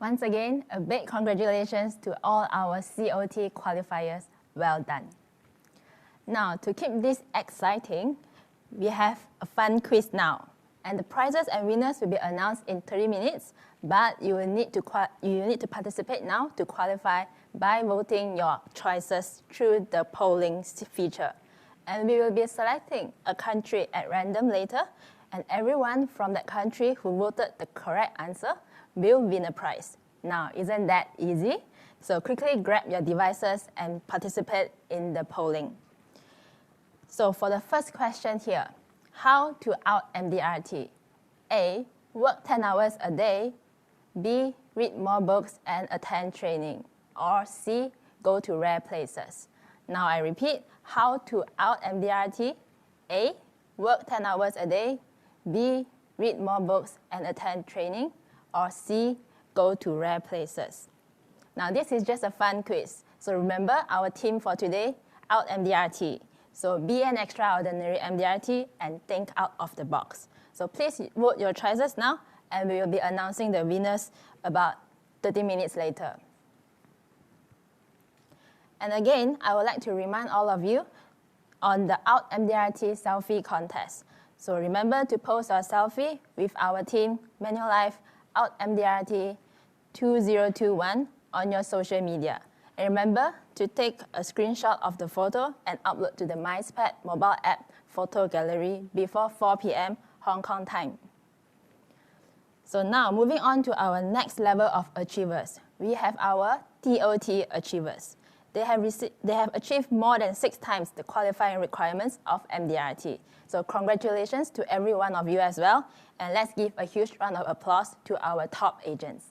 Once again, a big congratulations to all our COT qualifiers. Well done. Now, to keep this exciting, we have a fun quiz now. And the prizes and winners will be announced in 30 minutes, but you will need to participate now to qualify by voting your choices through the polling feature. And we will be selecting a country at random later, and everyone from that country who voted the correct answer will win a prize. Now, isn't that easy? So quickly grab your devices and participate in the polling. So for the first question here, how to out MDRT? A, work 10 hours a day. B, read more books and attend training. Or C, go to rare places. Now I repeat, how to out MDRT? A, work 10 hours a day. B, read more books and attend training. Or C, go to rare places. Now this is just a fun quiz. So remember our theme for today, out MDRT. So be an extraordinary MDRT and think out of the box. So please vote your choices now, and we will be announcing the winners about 30 minutes later. And again, I would like to remind all of you on the Out MDRT selfie contest. So remember to post your selfie with our team, Manulife Out MDRT 2021 on your social media. And remember to take a screenshot of the photo and upload to the MySpad mobile app photo gallery before 4 p.m. Hong Kong time. So now moving on to our next level of achievers. We have our TOT achievers. They have achieved more than 6 times the qualifying requirements of MDRT. So congratulations to every one of you as well. And let's give a huge round of applause to our top agents.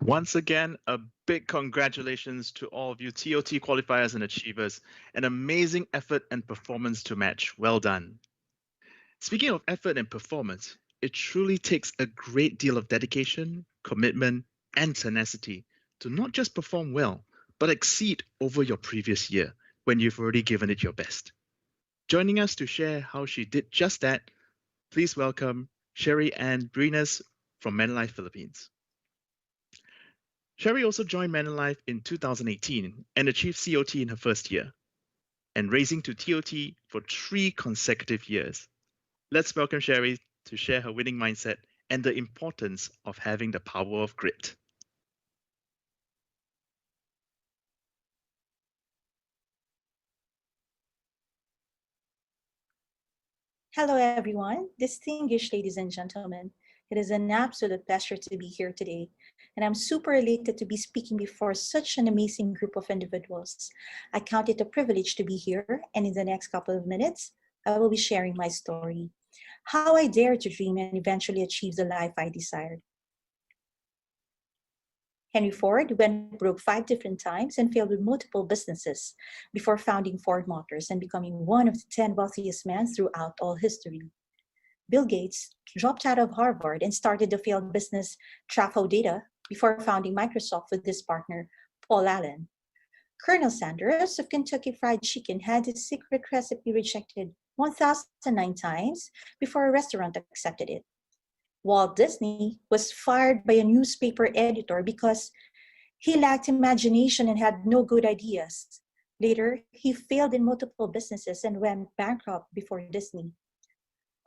Once again, a big congratulations to all of you TOT qualifiers and achievers. An amazing effort and performance to match. Well done. Speaking of effort and performance, it truly takes a great deal of dedication, commitment, and tenacity to not just perform well, but exceed over your previous year when you've already given it your best. Joining us to share how she did just that, please welcome Sherry Ann Brinas from Manulife Philippines. Sherry also joined Manulife in 2018 and achieved COT in her first year, and raising to TOT for 3 consecutive years. Let's welcome Sherry to share her winning mindset and the importance of having the power of grit. Hello, everyone, distinguished ladies and gentlemen. It is an absolute pleasure to be here today, and I'm super elated to be speaking before such an amazing group of individuals. I count it a privilege to be here, and in the next couple of minutes, I will be sharing my story, how I dared to dream and eventually achieve the life I desired. Henry Ford went broke 5 different times and failed with multiple businesses before founding Ford Motors and becoming one of the 10 wealthiest men throughout all history. Bill Gates dropped out of Harvard and started the failed business Trafo Data before founding Microsoft with his partner, Paul Allen. Colonel Sanders of Kentucky Fried Chicken had his secret recipe rejected 1,009 times before a restaurant accepted it. Walt Disney was fired by a newspaper editor because he lacked imagination and had no good ideas. Later, he failed in multiple businesses and went bankrupt before Disney.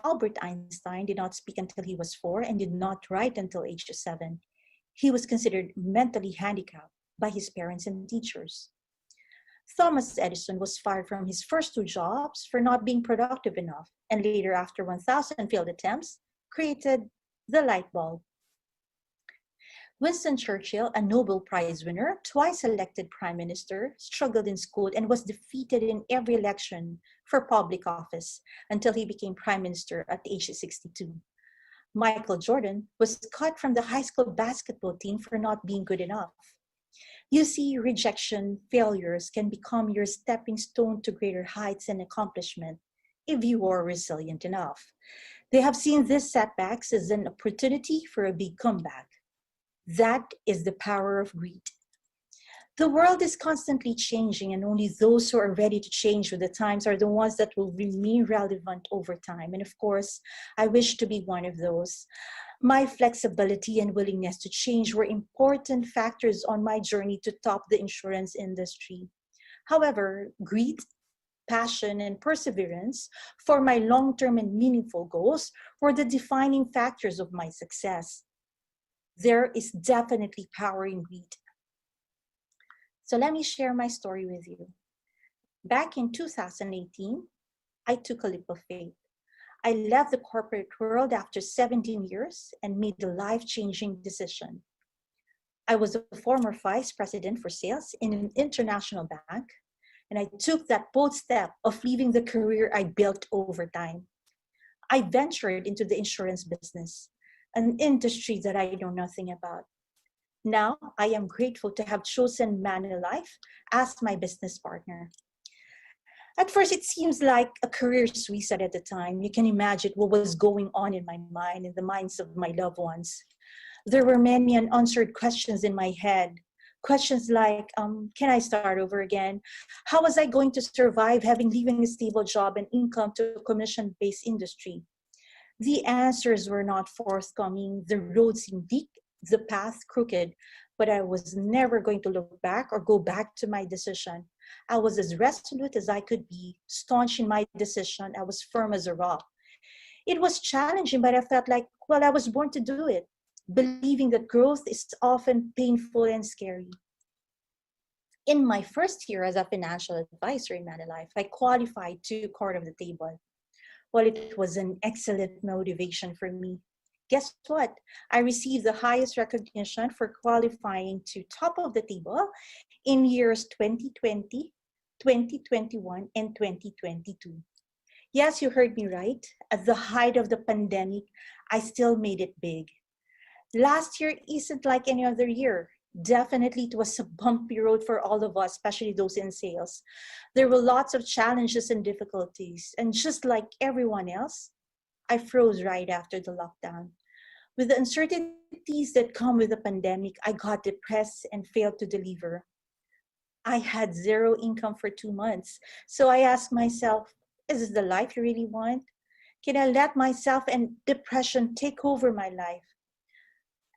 Albert Einstein did not speak until he was 4 and did not write until age 7. He was considered mentally handicapped by his parents and teachers. Thomas Edison was fired from his first 2 jobs for not being productive enough, and later, after 1,000 failed attempts, created the light bulb. Winston Churchill, a Nobel Prize winner, twice elected prime minister, struggled in school and was defeated in every election for public office until he became prime minister at the age of 62. Michael Jordan was cut from the high school basketball team for not being good enough. You see, rejection, failures can become your stepping stone to greater heights and accomplishment if you are resilient enough. They have seen these setbacks as an opportunity for a big comeback. That is the power of greed. The world is constantly changing, and only those who are ready to change with the times are the ones that will remain relevant over time. And of course, I wish to be one of those. My flexibility and willingness to change were important factors on my journey to top the insurance industry. However, greed, passion, and perseverance for my long-term and meaningful goals were the defining factors of my success. There is definitely power in greed. So let me share my story with you. Back in 2018, I took a leap of faith. I left the corporate world after 17 years and made a life-changing decision. I was a former vice president for sales in an international bank, and I took that bold step of leaving the career I built over time. I ventured into the insurance business, an industry that I know nothing about. Now, I am grateful to have chosen Manulife as my business partner. At first, it seems like a career suicide at the time. You can imagine what was going on in my mind and the minds of my loved ones. There were many unanswered questions in my head. Questions like, can I start over again? How was I going to survive having leaving a stable job and income to a commission-based industry? The answers were not forthcoming. The road seemed bleak, the path crooked, but I was never going to look back or go back to my decision. I was as resolute as I could be, staunch in my decision. I was firm as a rock. It was challenging, but I felt like, well, I was born to do it, believing that growth is often painful and scary. In my first year as a financial advisor in Manulife, I qualified to court of the table. Well, it was an excellent motivation for me. Guess what? I received the highest recognition for qualifying to top of the table in years 2020, 2021, and 2022. Yes, you heard me right. At the height of the pandemic, I still made it big. Last year isn't like any other year. Definitely, it was a bumpy road for all of us, especially those in sales. There were lots of challenges and difficulties. And just like everyone else, I froze right after the lockdown. With the uncertainties that come with the pandemic, I got depressed and failed to deliver. I had zero income for 2 months. So I asked myself, is this the life you really want? Can I let myself and depression take over my life?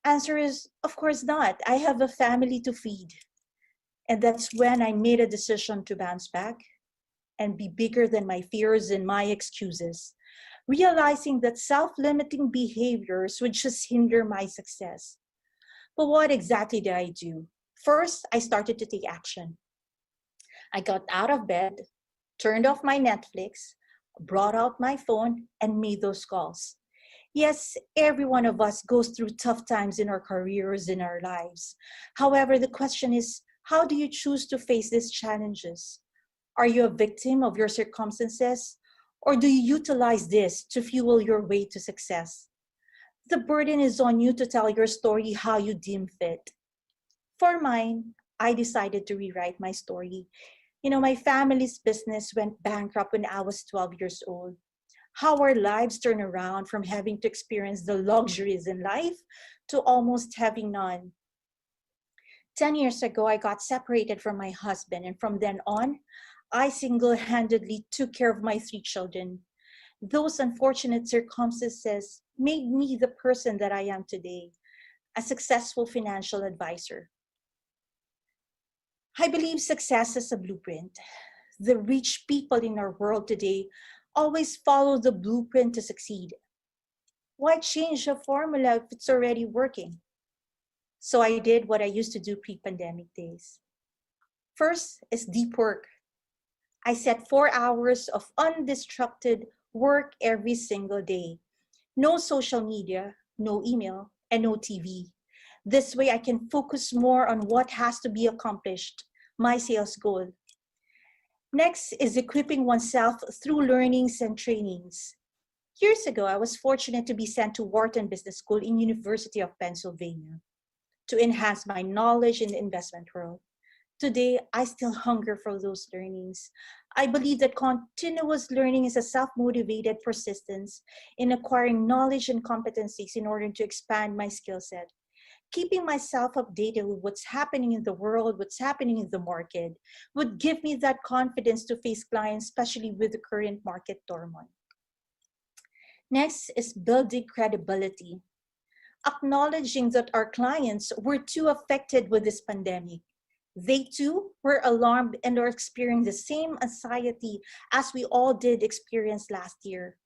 Answer is, of course not. I have a family to feed. And that's when I made a decision to bounce back and be bigger than my fears and my excuses, realizing that self limiting behaviors would just hinder my success. But what exactly did I do? First, I started to take action. I got out of bed, turned off my Netflix, brought out my phone, and made those calls. Yes, every one of us goes through tough times in our careers, in our lives. However, the question is, how do you choose to face these challenges? Are you a victim of your circumstances? Or do you utilize this to fuel your way to success? The burden is on you to tell your story how you deem fit. For mine, I decided to rewrite my story. My family's business went bankrupt when I was 12 years old. How our lives turn around from having to experience the luxuries in life to almost having none. 10 years ago, I got separated from my husband, and from then on, I single handedly took care of my 3 children. Those unfortunate circumstances made me the person that I am today, a successful financial advisor. I believe success is a blueprint. The rich people in our world today always follow the blueprint to succeed. Why change a formula if it's already working? So I did what I used to do pre-pandemic days. First is deep work. I set 4 hours of undistracted work every single day. No social media, no email, and no TV. This way I can focus more on what has to be accomplished, my sales goal. Next is equipping oneself through learnings and trainings. Years ago, I was fortunate to be sent to Wharton Business School in University of Pennsylvania to enhance my knowledge in the investment world. Today, I still hunger for those learnings. I believe that continuous learning is a self-motivated persistence in acquiring knowledge and competencies in order to expand my skill set. Keeping myself updated with what's happening in the world, what's happening in the market, would give me that confidence to face clients, especially with the current market turmoil. Next is building credibility, acknowledging that our clients were too affected with this pandemic. They too were alarmed and are experiencing the same anxiety as we all did experience last year.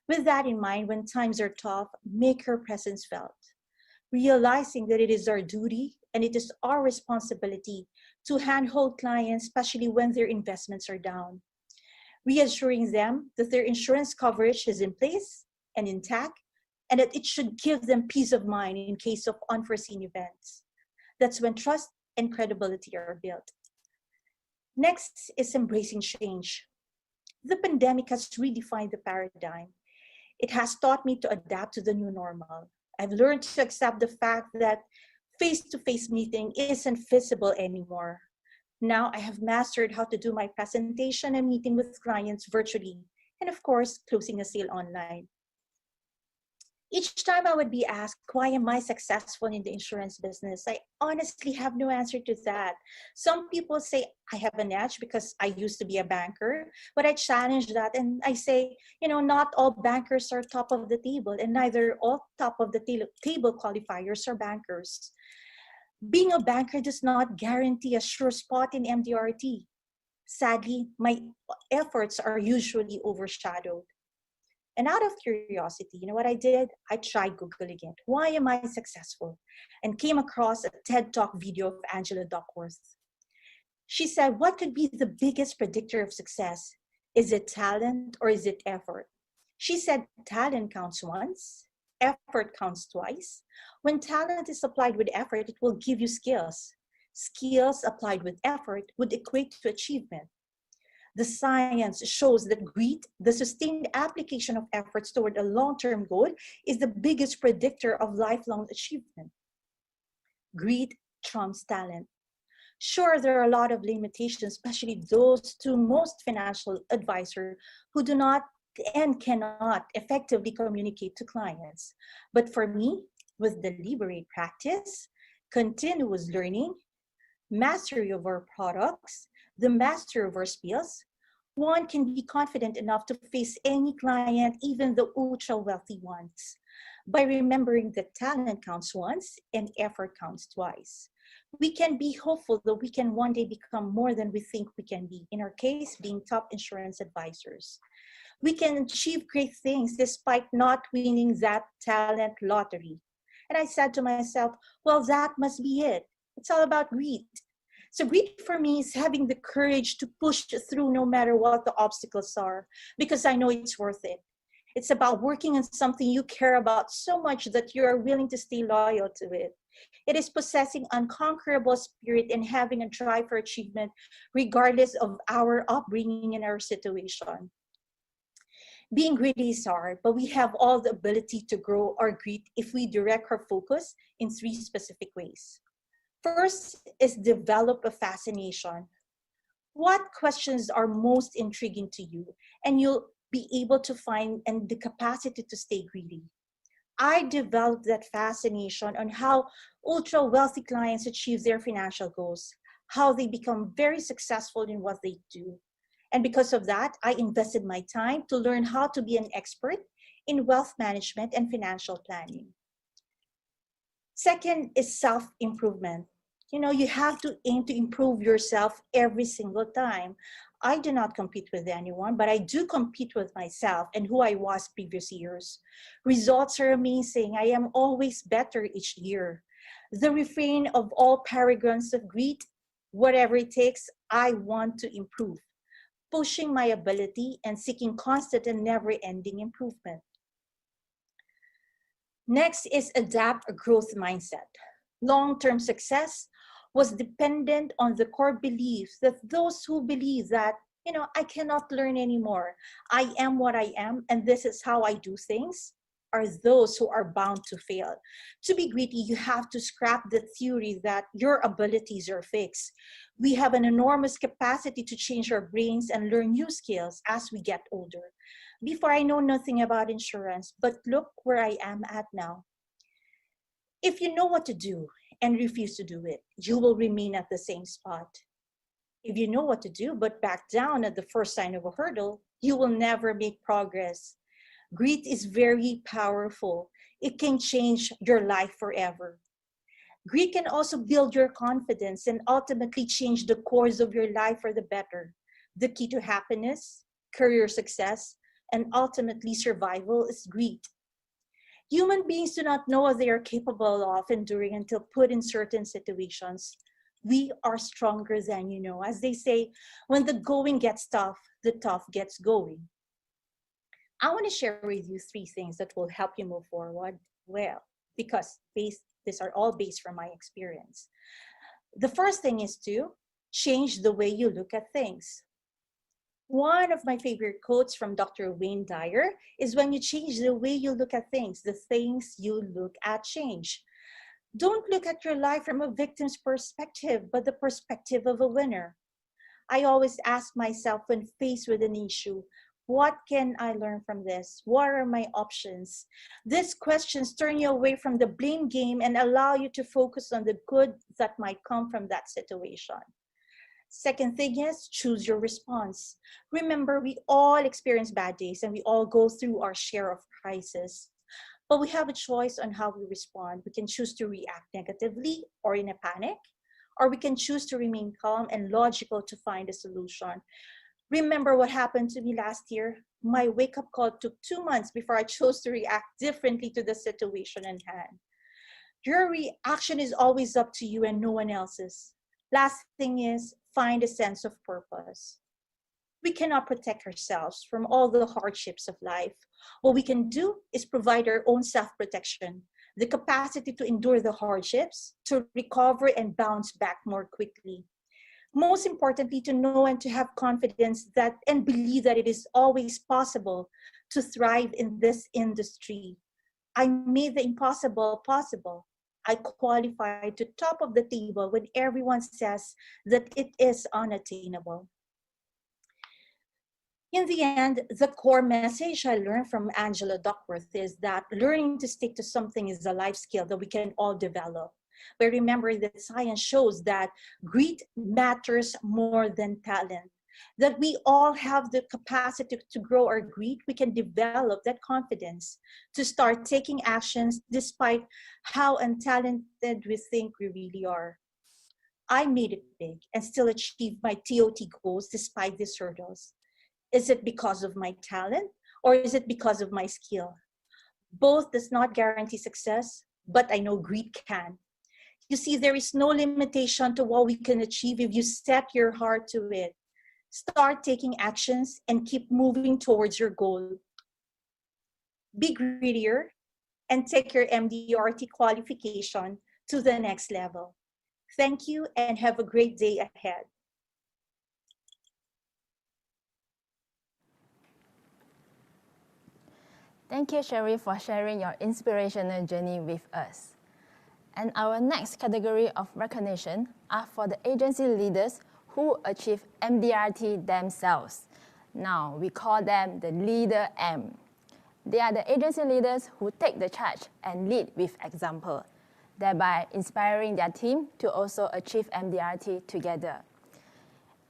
With that in mind, when times are tough, make your presence felt, realizing that it is our duty and it is our responsibility to handhold clients, especially when their investments are down, reassuring them that their insurance coverage is in place and intact, and that it should give them peace of mind in case of unforeseen events. That's when trust and credibility are built. Next is embracing change. The pandemic has redefined the paradigm. It has taught me to adapt to the new normal. I've learned to accept the fact that face-to-face meeting isn't feasible anymore. Now I have mastered how to do my presentation and meeting with clients virtually, and of course, closing a sale online. Each time I would be asked, why am I successful in the insurance business? I honestly have no answer to that. Some people say I have an edge because I used to be a banker, but I challenge that and I say, not all bankers are top of the table, and neither all top of the table qualifiers are bankers. Being a banker does not guarantee a sure spot in MDRT. Sadly, my efforts are usually overshadowed. And out of curiosity, you know what I did? I tried Google again. Why am I successful? And came across a TED Talk video of Angela Duckworth. She said, what could be the biggest predictor of success? Is it talent or is it effort? She said, talent counts once, effort counts twice. When talent is applied with effort, it will give you skills. Skills applied with effort would equate to achievement. The science shows that greed, the sustained application of efforts toward a long-term goal, is the biggest predictor of lifelong achievement. Greed trumps talent. Sure, there are a lot of limitations, especially those to most financial advisors who do not and cannot effectively communicate to clients. But for me, with deliberate practice, continuous learning, mastery of our products, the master of our skills, one can be confident enough to face any client, even the ultra wealthy ones, by remembering that talent counts once and effort counts twice. We can be hopeful that we can one day become more than we think we can be, in our case, being top insurance advisors. We can achieve great things despite not winning that talent lottery. And I said to myself, well, that must be it. It's all about greed. So greed for me is having the courage to push through no matter what the obstacles are, because I know it's worth it. It's about working on something you care about so much that you are willing to stay loyal to it. It is possessing unconquerable spirit and having a drive for achievement regardless of our upbringing and our situation. Being greedy is hard, but we have all the ability to grow our greed if we direct our focus in three specific ways. First is develop a fascination. What questions are most intriguing to you? And you'll be able to find and the capacity to stay greedy. I developed that fascination on how ultra wealthy clients achieve their financial goals, how they become very successful in what they do. And because of that, I invested my time to learn how to be an expert in wealth management and financial planning. Second is self-improvement. You have to aim to improve yourself every single time. I do not compete with anyone, but I do compete with myself and who I was previous years. Results are amazing. I am always better each year. The refrain of all paragons of greed, whatever it takes, I want to improve, pushing my ability and seeking constant and never-ending improvement. Next is adapt a growth mindset. Long-term success was dependent on the core belief that those who believe that, I cannot learn anymore, I am what I am, and this is how I do things, are those who are bound to fail. To be greedy, you have to scrap the theory that your abilities are fixed. We have an enormous capacity to change our brains and learn new skills as we get older. Before, I know nothing about insurance, but look where I am at now. If you know what to do and refuse to do it, you will remain at the same spot. If you know what to do but back down at the first sign of a hurdle, you will never make progress. Greed is very powerful. It can change your life forever. Greed can also build your confidence and ultimately change the course of your life for the better. The key to happiness, career success, and ultimately survival is greed. Human beings do not know what they are capable of enduring until put in certain situations. We are stronger than you know. As they say, when the going gets tough, the tough gets going. I want to share with you three things that will help you move forward well, because these are all based from my experience. The first thing is to change the way you look at things. One of my favorite quotes from Dr. Wayne Dyer is, when you change the way you look at things, the things you look at change. Don't look at your life from a victim's perspective, but the perspective of a winner. I always ask myself when faced with an issue, what can I learn from this? What are my options? These questions turn you away from the blame game and allow you to focus on the good that might come from that situation. Second thing is, choose your response. Remember, we all experience bad days and we all go through our share of crises. But we have a choice on how we respond. We can choose to react negatively or in a panic, or we can choose to remain calm and logical to find a solution. Remember what happened to me last year? My wake-up call took 2 months before I chose to react differently to the situation in hand. Your reaction is always up to you and no one else's. Last thing is, find a sense of purpose. We cannot protect ourselves from all the hardships of life. What we can do is provide our own self-protection, the capacity to endure the hardships, to recover and bounce back more quickly. Most importantly, to know and to have confidence that and believe that it is always possible to thrive in this industry. I made the impossible possible. I qualified to top of the table when everyone says that it is unattainable. In the end, the core message I learned from Angela Duckworth is that learning to stick to something is a life skill that we can all develop. But remember that science shows that grit matters more than talent. That we all have the capacity to grow our grit, we can develop that confidence to start taking actions despite how untalented we think we really are. I made it big and still achieved my TOT goals despite these hurdles. Is it because of my talent or is it because of my skill? Both does not guarantee success, but I know grit can. You see, there is no limitation to what we can achieve if you set your heart to it. Start taking actions and keep moving towards your goal. Be grittier and take your MDRT qualification to the next level. Thank you and have a great day ahead. Thank you, Sherry, for sharing your inspirational journey with us. And our next category of recognition are for the agency leaders who achieve MDRT themselves. Now, we call them the Leader M. They are the agency leaders who take the charge and lead with example, thereby inspiring their team to also achieve MDRT together.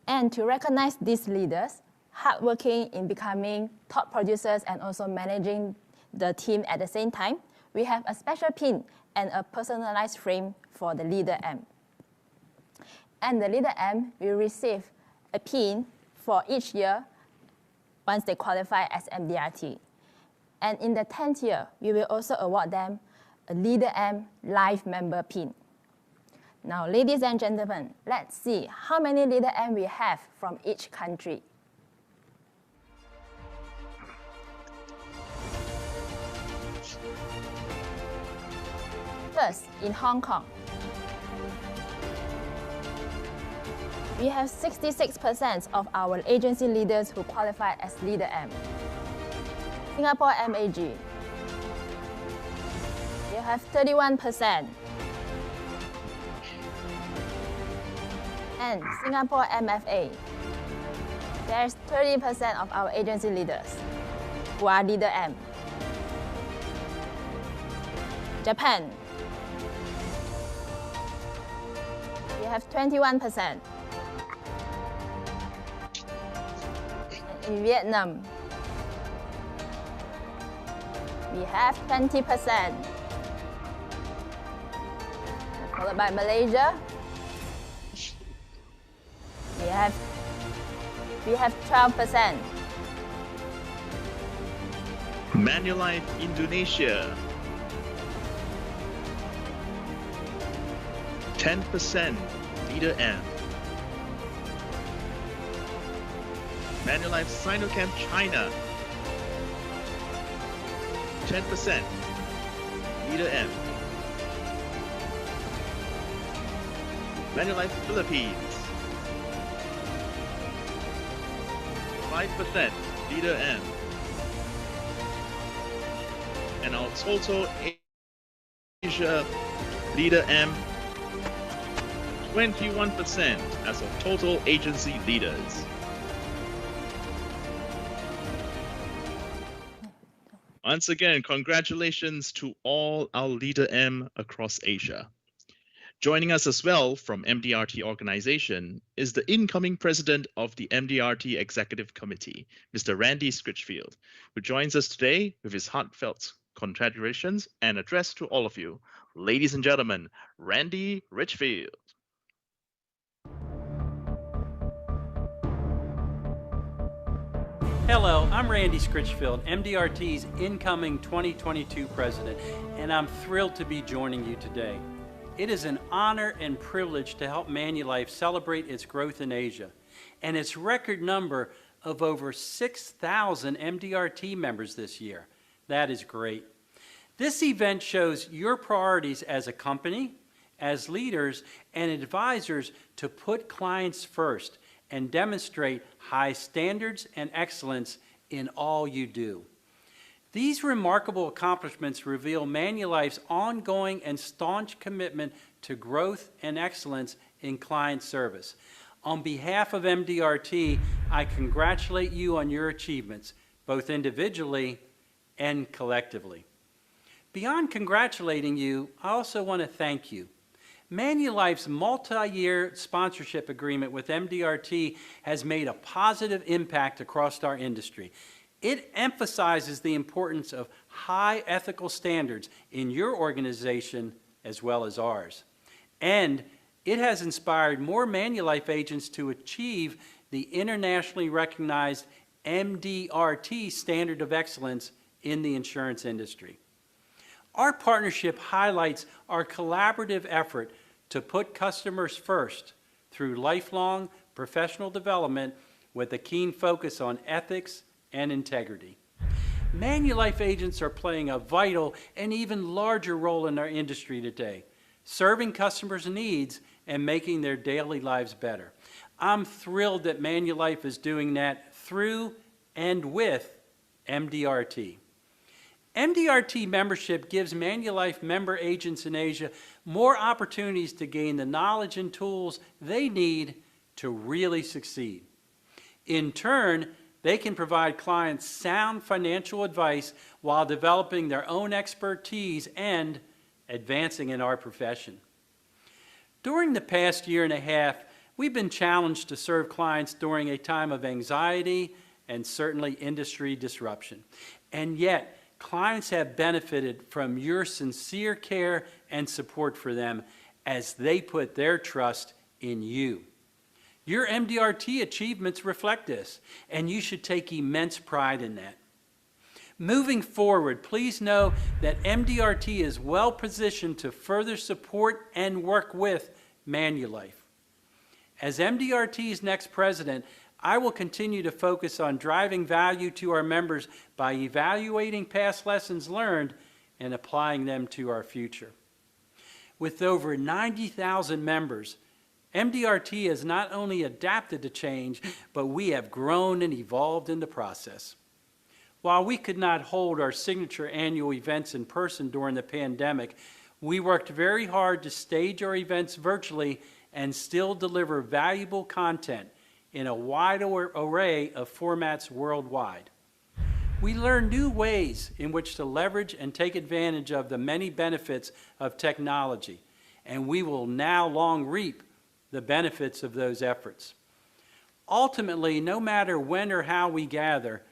And to recognize these leaders, hardworking in becoming top producers and also managing the team at the same time, we have a special pin and a personalized frame for the Leader M. And the Leader M will receive a pin for each year once they qualify as MDRT. And in the 10th year, we will also award them a Leader M Life Member pin. Now, ladies and gentlemen, let's see how many Leader M we have from each country. First, in Hong Kong, we have 66% of our agency leaders who qualify as Leader M. Singapore MAG, we have 31%. And Singapore MFA, there's 30% of our agency leaders who are Leader M. Japan, we have 21%. And in Vietnam, we have 20%. Followed by Malaysia, we have 12%. Manulife Indonesia, 10% Leader M. Manulife Sinochem China, 10% Leader M. Manulife Philippines, 5% Leader M. And our total Asia Leader M, 21% as of total agency leaders. Once again, congratulations to all our Leader M across Asia. Joining us as well from MDRT organization is the incoming president of the MDRT Executive Committee, Mr. Randy Scritchfield, who joins us today with his heartfelt congratulations and address to all of you. Ladies and gentlemen, Randy Richfield. Hello, I'm Randy Scritchfield, MDRT's incoming 2022 president, and I'm thrilled to be joining you today. It is an honor and privilege to help Manulife celebrate its growth in Asia and its record number of over 6,000 MDRT members this year. That is great. This event shows your priorities as a company as leaders and advisors to put clients first and demonstrate high standards and excellence in all you do. These remarkable accomplishments reveal Manulife's ongoing and staunch commitment to growth and excellence in client service. On behalf of MDRT, I congratulate you on your achievements, both individually and collectively. Beyond congratulating you, I also want to thank you. Manulife's multi-year sponsorship agreement with MDRT has made a positive impact across our industry. It emphasizes the importance of high ethical standards in your organization as well as ours. And it has inspired more Manulife agents to achieve the internationally recognized MDRT standard of excellence in the insurance industry. Our partnership highlights our collaborative effort to put customers first through lifelong professional development with a keen focus on ethics and integrity. Manulife agents are playing a vital and even larger role in our industry today, serving customers' needs and making their daily lives better. I'm thrilled that Manulife is doing that through and with MDRT. MDRT membership gives Manulife member agents in Asia more opportunities to gain the knowledge and tools they need to really succeed. In turn, they can provide clients sound financial advice while developing their own expertise and advancing in our profession. During the past year and a half, we've been challenged to serve clients during a time of anxiety and certainly industry disruption. And yet, clients have benefited from your sincere care and support for them as they put their trust in you. Your MDRT achievements reflect this, and you should take immense pride in that. Moving forward, please know that MDRT is well positioned to further support and work with Manulife. As MDRT's next president, I will continue to focus on driving value to our members by evaluating past lessons learned and applying them to our future. With over 90,000 members, MDRT has not only adapted to change, but we have grown and evolved in the process. While we could not hold our signature annual events in person during the pandemic, we worked very hard to stage our events virtually and still deliver valuable content in a wide array of formats worldwide. We learned new ways in which to leverage and take advantage of the many benefits of technology, and we will now long reap the benefits of those efforts. Ultimately, no matter when or how we gather,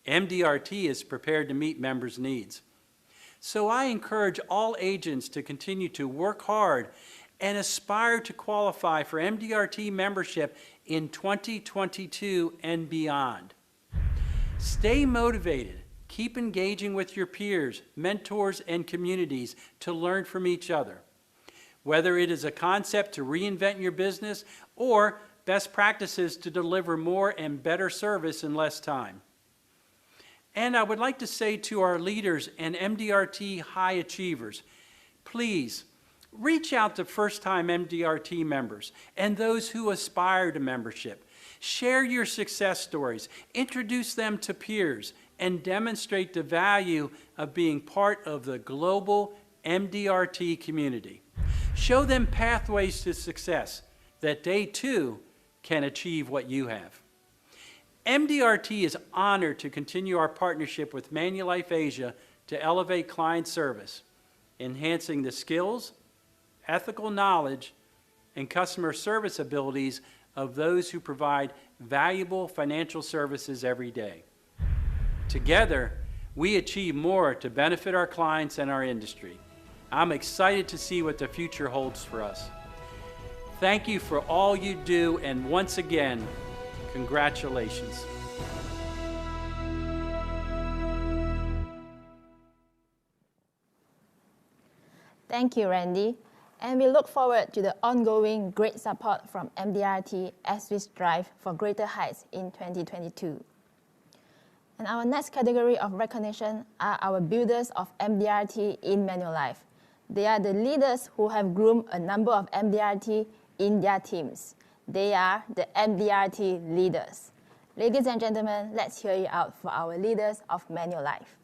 MDRT is prepared to meet members' needs. So I encourage all agents to continue to work hard and aspire to qualify for MDRT membership in 2022 and beyond. Stay motivated. Keep engaging with your peers, mentors, and communities to learn from each other. Whether it is a concept to reinvent your business or best practices to deliver more and better service in less time. And I would like to say to our leaders and MDRT high achievers, please reach out to first-time MDRT members and those who aspire to membership. Share your success stories, introduce them to peers, and demonstrate the value of being part of the global MDRT community. Show them pathways to success that they too can achieve what you have. MDRT is honored to continue our partnership with Manulife Asia to elevate client service, enhancing the skills, ethical knowledge, and customer service abilities of those who provide valuable financial services every day. Together, we achieve more to benefit our clients and our industry. I'm excited to see what the future holds for us. Thank you for all you do, and once again, congratulations. Thank you, Randy. And we look forward to the ongoing great support from MDRT as we strive for greater heights in 2022. And our next category of recognition are our builders of MDRT in Manulife. They are the leaders who have groomed a number of MDRT in their teams. They are the MDRT leaders. Ladies and gentlemen, let's hear it out for our leaders of Manulife.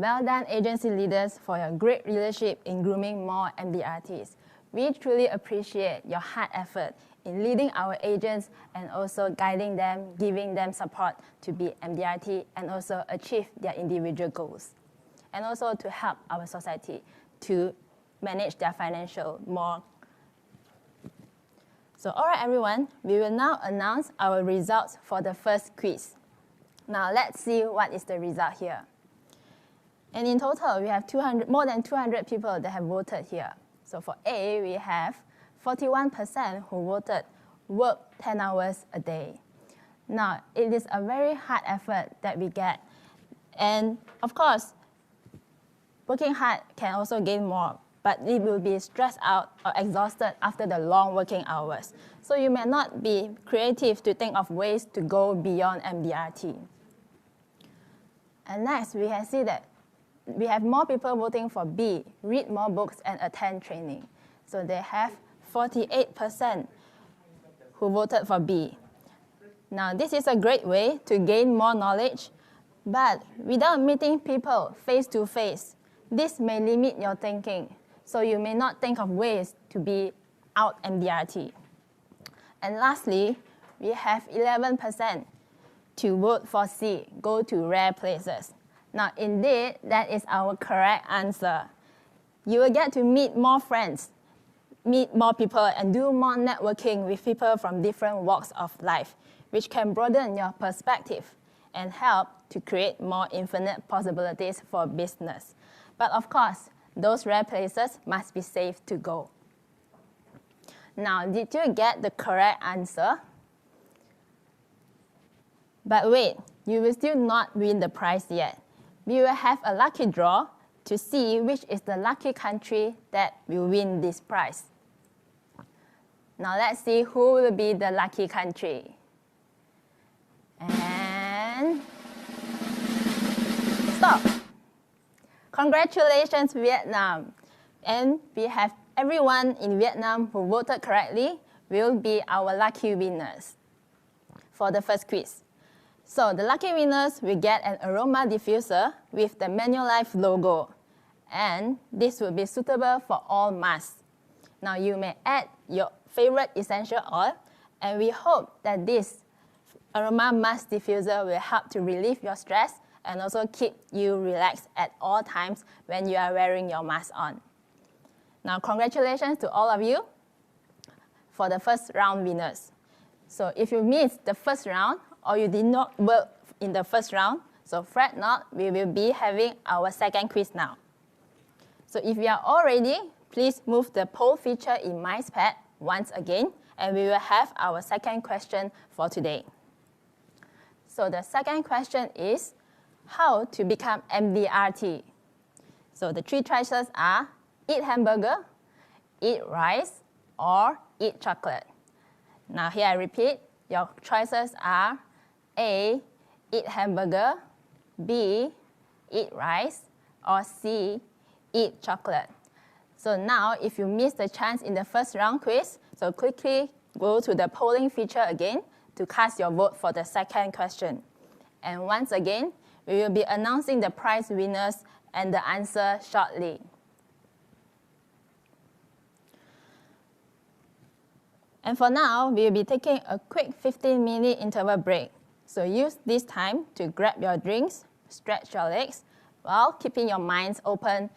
well done agency leaders for your great leadership in grooming more MDRTs. We truly appreciate your hard effort in leading our agents and also guiding them, giving them support to be MDRT and also achieve their individual goals. And also to help our society to manage their financial more. So all right, everyone, we will now announce our results for the first quiz. Now let's see what is the result here. And in total, we have more than 200 people that have voted here. So for A, we have 41% who voted work 10 hours a day. Now, it is a very hard effort that we get. And of course, working hard can also gain more, but it will be stressed out or exhausted after the long working hours. So you may not be creative to think of ways to go beyond MDRT. And next, we can see that we have more people voting for B, read more books and attend training. So they have 48% who voted for B. Now, this is a great way to gain more knowledge, but without meeting people face to face, this may limit your thinking. So you may not think of ways to be out MDRT. And lastly, we have 11% to vote for C, go to rare places. Now, indeed, that is our correct answer. You will get to meet more friends, meet more people, and do more networking with people from different walks of life, which can broaden your perspective and help to create more infinite possibilities for business. But of course, those rare places must be safe to go. Now, did you get the correct answer? But wait, you will still not win the prize yet. We will have a lucky draw to see which is the lucky country that will win this prize. Now let's see who will be the lucky country. And stop. Congratulations, Vietnam. And we have everyone in Vietnam who voted correctly will be our lucky winners for the first quiz. So the lucky winners will get an aroma diffuser with the Manulife logo. And this will be suitable for all masks. Now you may add your favorite essential oil, and we hope that this aroma mask diffuser will help to relieve your stress and also keep you relaxed at all times when you are wearing your mask on. Now congratulations to all of you for the first round winners. So if you missed the first round, or you did not work in the first round, so fret not, we will be having our second quiz now. So if you are all ready, please move the poll feature in MicePad once again, and we will have our second question for today. So the second question is, how to become MDRT? So the three choices are, eat hamburger, eat rice, or eat chocolate. Now here I repeat, your choices are A, eat hamburger, B, eat rice, or C, eat chocolate. So now, if you missed the chance in the first round quiz, so quickly go to the polling feature again to cast your vote for the second question. And once again, we will be announcing the prize winners and the answer shortly. And for now, we will be taking a quick 15-minute interval break. So use this time to grab your drinks, stretch your legs, while keeping your minds open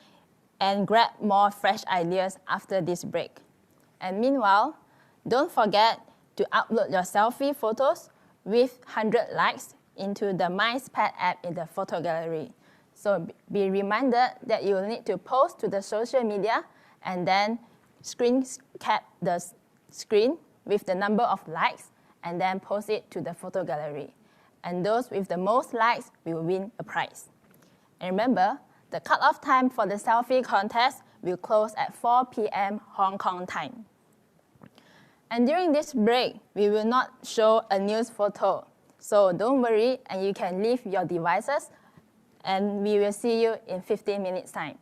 and grab more fresh ideas after this break. And meanwhile, don't forget to upload your selfie photos with 100 likes into the MicePad app in the photo gallery. So be reminded that you will need to post to the social media and then screen cap the screen with the number of likes and then post it to the photo gallery. And those with the most likes will win a prize. And remember, the cutoff time for the selfie contest will close at 4 p.m. Hong Kong time. And during this break, we will not show a news photo. So don't worry, and you can leave your devices, and we will see you in 15 minutes time.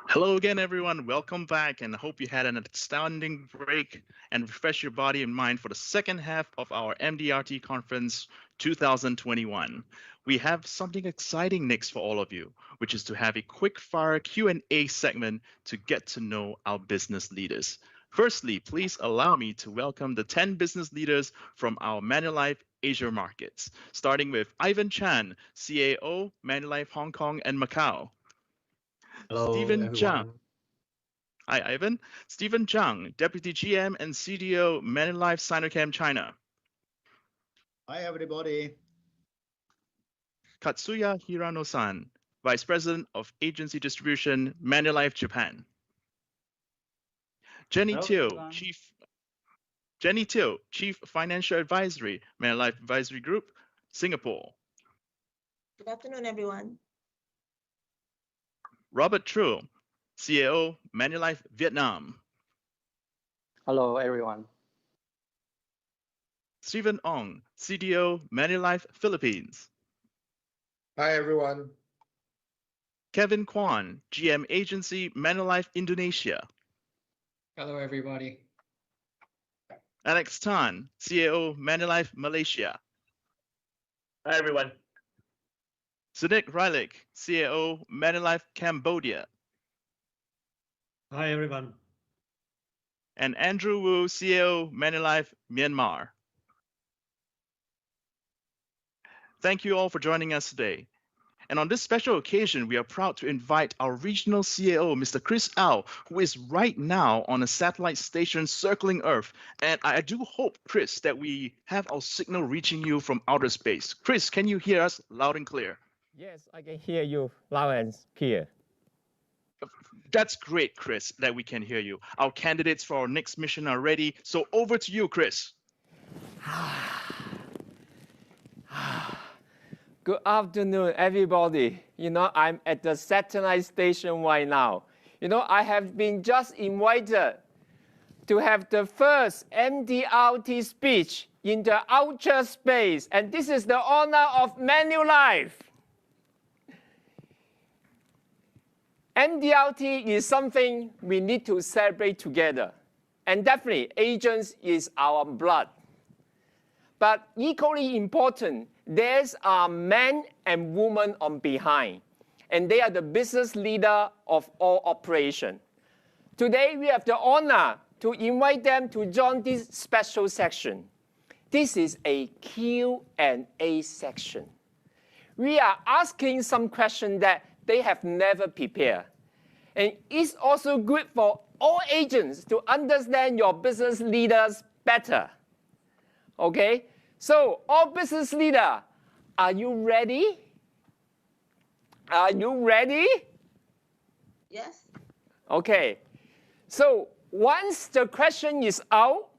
Hello again, everyone. Welcome back, and I hope you had an outstanding break and refresh your body and mind for the second half of our MDRT Conference 2021. We have something exciting next for all of you, which is to have a quick-fire Q&A segment to get to know our business leaders. Firstly, please allow me to welcome the 10 business leaders from our Manulife Asia markets, starting with Ivan Chan, CAO, Manulife Hong Kong and Macau. Hello, Stephen Zhang. everyone. Hi, Ivan. Stephen Zhang, Deputy GM and CDO, Manulife Sinochem China. Hi, everybody. Katsuya Hirano-san, Vice President of Agency Distribution, Manulife Japan. Jenny Hello, Teo, everyone. Chief Financial Advisory, Manulife Advisory Group, Singapore. Good afternoon, everyone. Robert True, CAO, Manulife Vietnam. Hello, everyone. Stephen Ong, CDO, Manulife Philippines. Hi, everyone. Kevin Kwan, GM Agency, Manulife Indonesia. Hello, everybody. Alex Tan, CAO, Manulife Malaysia. Hi, everyone. Sinek Rylik, CAO, Manulife Cambodia. Hi, everyone. And Andrew Wu, CAO, Manulife Myanmar. Thank you all for joining us today. And on this special occasion, we are proud to invite our regional CAO, Mr. Chris Au, who is right now on a satellite station circling Earth. And I do hope, Chris, that we have our signal reaching you from outer space. Chris, can you hear us loud and clear? Yes, I can hear you loud and clear. That's great, Chris, that we can hear you. Our candidates for our next mission are ready. So over to you, Chris. Good afternoon, everybody. I'm at the satellite station right now. I have been just invited to have the first MDRT speech in the outer space, and this is the honor of Manulife. MDRT is something we need to celebrate together, and definitely agents is our blood. But equally important, there's a man and woman on behind, and they are the business leader of all operation. Today, we have the honor to invite them to join this special section. This is a Q&A section. We are asking some questions that they have never prepared. And it's also good for all agents to understand your business leaders better. Okay? So, all business leaders, are you ready? Are you ready? Yes. Okay. So, once the question is out,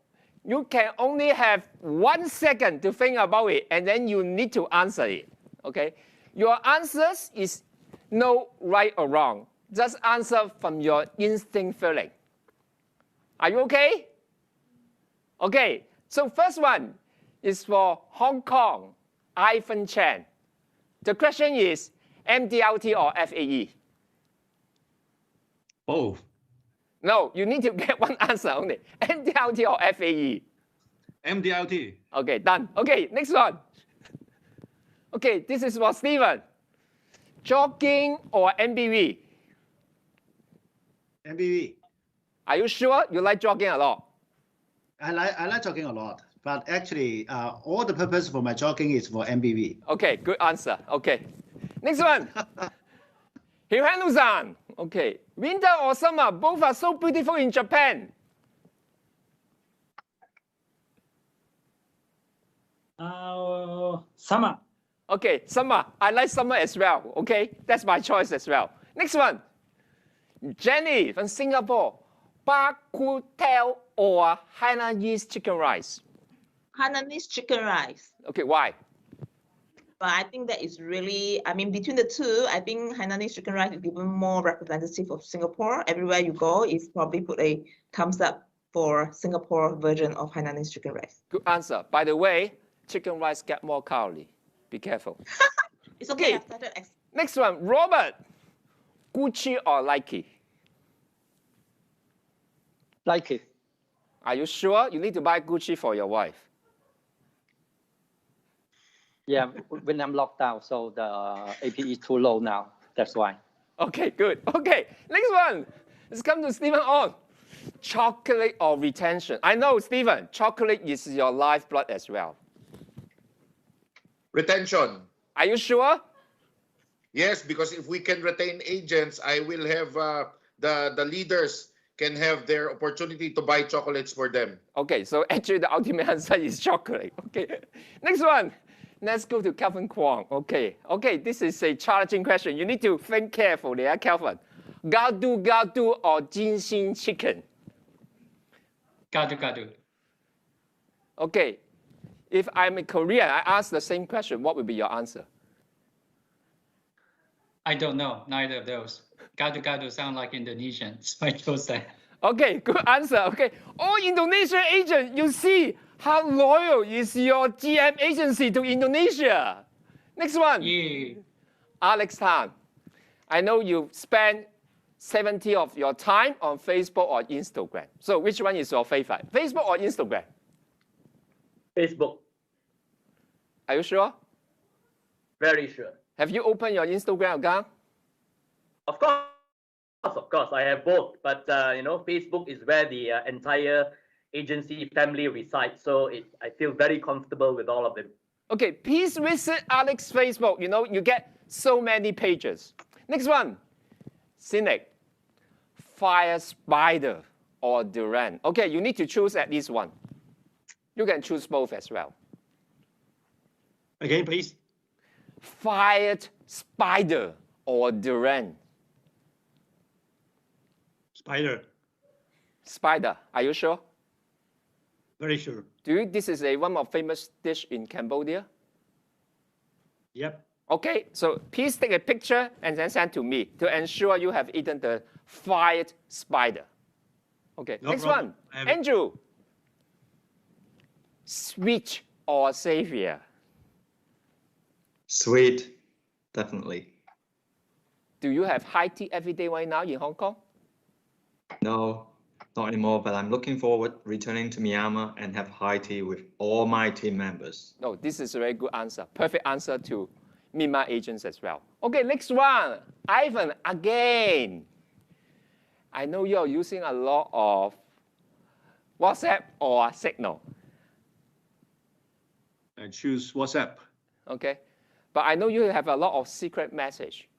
you can only have 1 second to think about it, and then you need to answer it. Okay? Your answers is no right or wrong. Just answer from your instinct feeling. Are you okay? Okay. So first one is for Hong Kong, Ivan Chan. The question is MDRT or FAE? Both. No, you need to get one answer only. MDRT or FAE? MDRT. Okay, done. Okay, next one. Okay, this is for Steven. Jogging or MBV? MBV. Are you sure you like jogging a lot? I like jogging a lot, but actually, all the purpose for my jogging is for MBV. Okay, good answer. Okay, next one. Hirano-san. Okay, winter or summer, both are so beautiful in Japan. Summer. Okay, summer. I like summer as well. Okay, that's my choice as well. Next one. Jenny from Singapore. Bak Kut Teh or Hainanese chicken rice? Hainanese chicken rice. Okay, why? But I think that is really, between the two, I think Hainanese chicken rice is even more representative of Singapore. Everywhere you go, it's probably put a thumbs up for Singapore version of Hainanese chicken rice. Good answer. By the way, chicken rice get more calorie. Be careful. It's okay. Okay. Next one, Robert. Gucci or Nike? Like it. Are you sure? You need to buy Gucci for your wife. Yeah, when I'm locked out, so the APE is too low now. That's why. Okay, good. Okay, next one. Let's come to Stephen on. Chocolate or retention? I know, Stephen, chocolate is your lifeblood as well. Retention. Are you sure? Yes, because if we can retain agents, I will have the leaders can have their opportunity to buy chocolates for them. Okay, so actually the ultimate answer is chocolate. Okay, next one. Let's go to Calvin Kwong. Okay, this is a challenging question. You need to think carefully, Calvin. Gado or ginseng chicken? Gado. Okay, if I'm a Korean, I ask the same question, what would be your answer? I don't know, neither of those. Gado sound like Indonesian, so I chose that. Okay, good answer. Okay, all Indonesian agents, you see how loyal is your GM agency to Indonesia. Next one. Yeah. Alex Tan. I know you spend 70% of your time on Facebook or Instagram. So which one is your favorite? Facebook or Instagram? Facebook. Are you sure? Very sure. Have you opened your Instagram account? Of course, I have both. But Facebook is where the entire agency family resides. So I feel very comfortable with all of them. Okay, please visit Alex's Facebook. You get so many pages. Next one, Cynic, Fire Spider or Duran. Okay, you need to choose at least one. You can choose both as well. Again, please. Fired Spider or Duran. Spider, are you sure? Very sure. This is one of famous dish in Cambodia? Yep. Okay, so please take a picture and then send to me to ensure you have eaten the fired spider. Okay, No next problem. one, Andrew. Sweet or Savior? Sweet, definitely. Do you have high tea every day right now in Hong Kong? No, not anymore, but I'm looking forward returning to Myanmar and have high tea with all my team members. No, this is a very good answer. Perfect answer to Myanmar agents as well. Okay, next one, Ivan again. I know you're using a lot of WhatsApp or Signal. I choose WhatsApp. Okay, but I know you have a lot of secret message.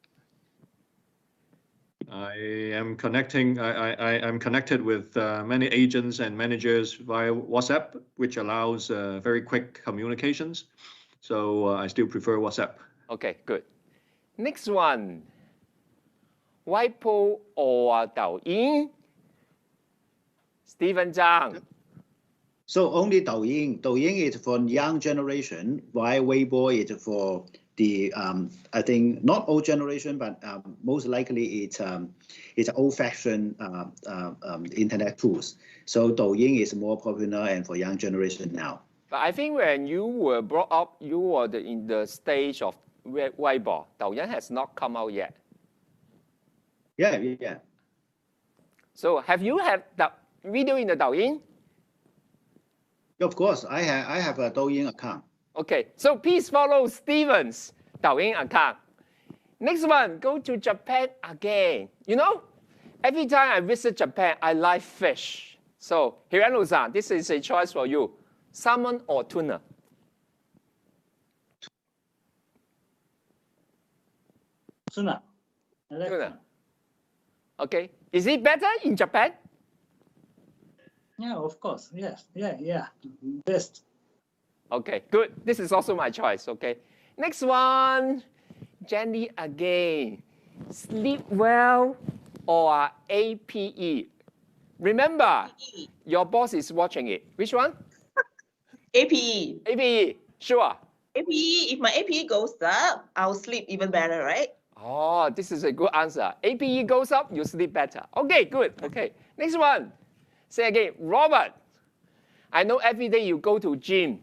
I am connected with many agents and managers via WhatsApp, which allows very quick communications. So I still prefer WhatsApp. Okay, good. Next one, Weibo or Douyin? Stephen Zhang. So only Douyin. Douyin is for young generation, while Weibo is for the I think not old generation, but most likely it's old-fashioned internet tools. So Douyin is more popular and for young generation now. But I think when you were brought up, you were in the stage of Weibo. Douyin has not come out yet. Yeah. So have you had the video in the Douyin? Of course, I have a Douyin account. Okay, so please follow Steven's Douyin account. Next one, go to Japan again. Every time I visit Japan, I like fish. So Hirano-san, this is a choice for you. Salmon or tuna? Tuna. Tuna. Okay, is it better in Japan? Yeah, of course. Yes. Yeah. Best. Okay, good. This is also my choice, okay? Next one, Jenny again. Sleep well or APE? Remember, your boss is watching it. Which one? APE. APE, sure. APE, if my APE goes up, I'll sleep even better, right? Oh, this is a good answer. APE goes up, you sleep better. Okay, good. Okay, next one. Say again, Robert. I know every day you go to gym.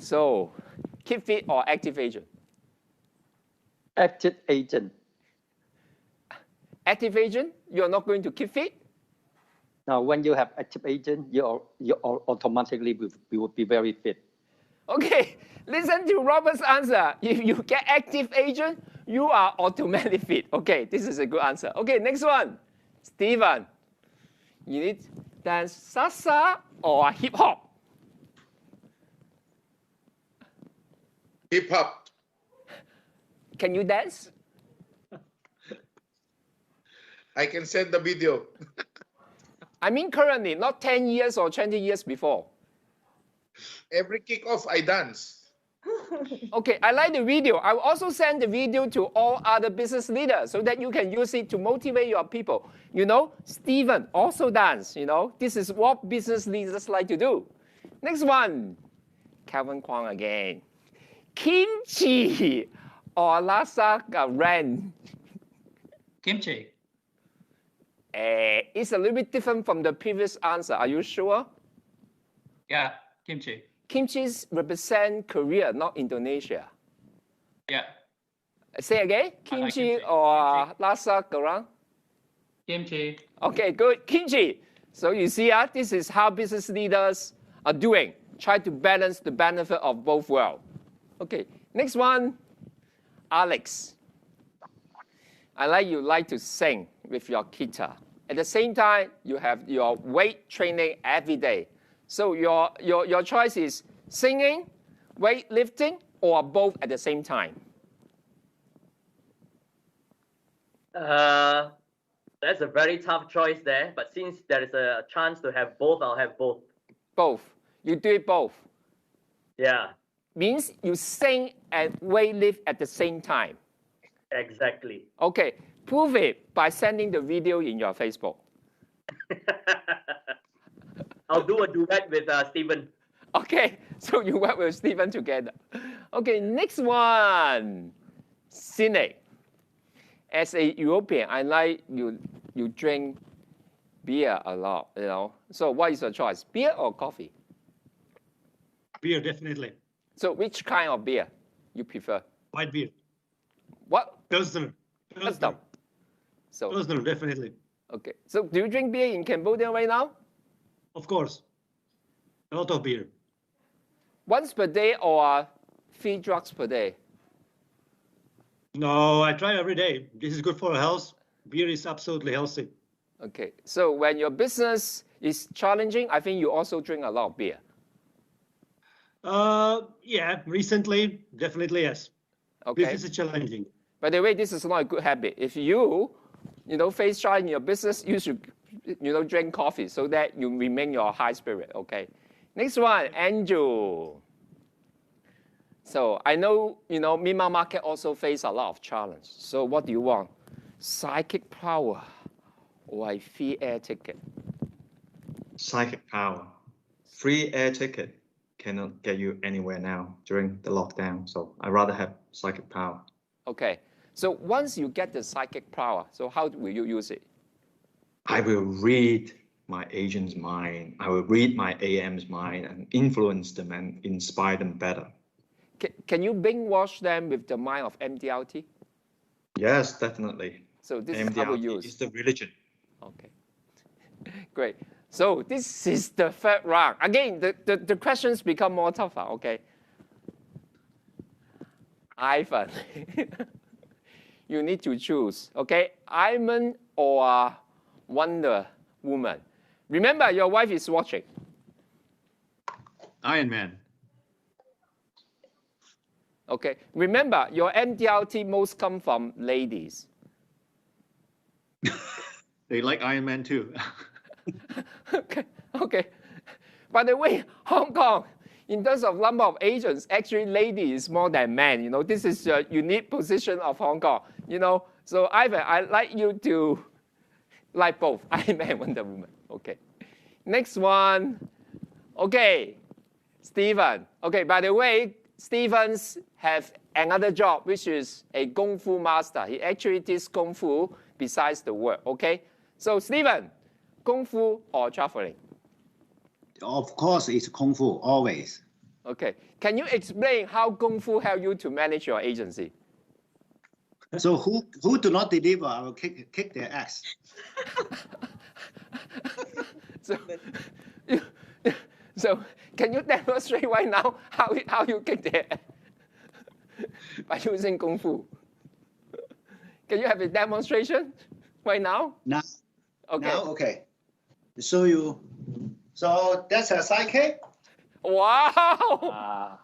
So, keep fit or active agent? Active agent. Active agent, you're not going to keep fit? Now, when you have active agent, you automatically will be very fit. Okay, listen to Robert's answer. If you get active agent, you are automatically fit. Okay, this is a good answer. Okay, next one. Stephen, you need dance salsa or hip hop? Hip hop. Can you dance? I can send the video. I mean currently, not 10 years or 20 years before. Every kickoff, I dance. Okay, I like the video. I will also send the video to all other business leaders so that you can use it to motivate your people. You know, Stephen also dance, you know. This is what business leaders like to do. Next one, Calvin Kwong again. Kimchi or Lasa Ren? Kimchi. It's a little bit different from the previous answer. Are you sure? Yeah, kimchi. Kimchi represent Korea, not Indonesia. Yeah. Say again, kimchi, kimchi. or Lasa Garang? Kimchi. Okay, good, kimchi. So you see, this is how business leaders are doing. Try to balance the benefit of both worlds. Okay, next one, Alex. I like to sing with your guitar. At the same time, you have your weight training every day. So your choice is singing, weightlifting, or both at the same time? That's a very tough choice there. But since there is a chance to have both, I'll have both. Both. You do it both. Yeah. Means you sing and weightlift at the same time. Exactly. Okay, prove it by sending the video in your Facebook. I'll do a duet with Stephen. Okay, so you work with Stephen together. Okay, next one, Cine. As a European, I like you drink beer a lot, you know. So what is your choice, beer or coffee? Beer, definitely. So which kind of beer you prefer? White beer. What? Pilsner. So Pilsner, definitely. Okay. So do you drink beer in Cambodia right now? Of course. A lot of beer. Once per day or 3 drugs per day? No, I try every day. This is good for health. Beer is absolutely healthy. Okay. So when your business is challenging, I think you also drink a lot of beer. Yeah, recently, definitely yes. Okay. Business is challenging. By the way, this is not a good habit. If you face challenge in your business, you should, drink coffee so that you remain your high spirit, okay? Next one, Andrew. So I know, Myanmar market also face a lot of challenge. So what do you want? Psychic power or a free air ticket? Psychic power. Free air ticket cannot get you anywhere now during the lockdown. So I'd rather have psychic power. Okay. So once you get the psychic power, so how will you use it? I will read my agent's mind. I will read my AM's mind and influence them and inspire them better. Can you brainwash them with the mind of MDRT? Yes, definitely. So this MDRT is how we use. It's the religion. Okay. Great. So this is the third round. Again, the questions become more tougher, okay? Ivan. You need to choose, okay? Iron or Wonder Woman. Remember, your wife is watching. Iron Man. Okay. Remember, your MDRT most come from ladies. They like Iron Man too. Okay. By the way, Hong Kong, in terms of number of agents, actually ladies more than men. This is a unique position of Hong Kong. So Ivan, I'd like you to like both, Iron Man and Wonder Woman. Okay. Next one. Okay, Stephen. Okay, by the way, Stevens have another job, which is a Kung Fu master. He actually teaches Kung Fu besides the work, okay? So Stephen, Kung Fu or traveling? Of course, it's Kung Fu, always. Okay. Can you explain how Kung Fu help you to manage your agency? So who do not deliver, I will kick their ass. So can you demonstrate right now how you kick the air by using Kung Fu? Can you have a demonstration right now? Now, Okay. now, okay. To show you. So that's a side kick. Wow!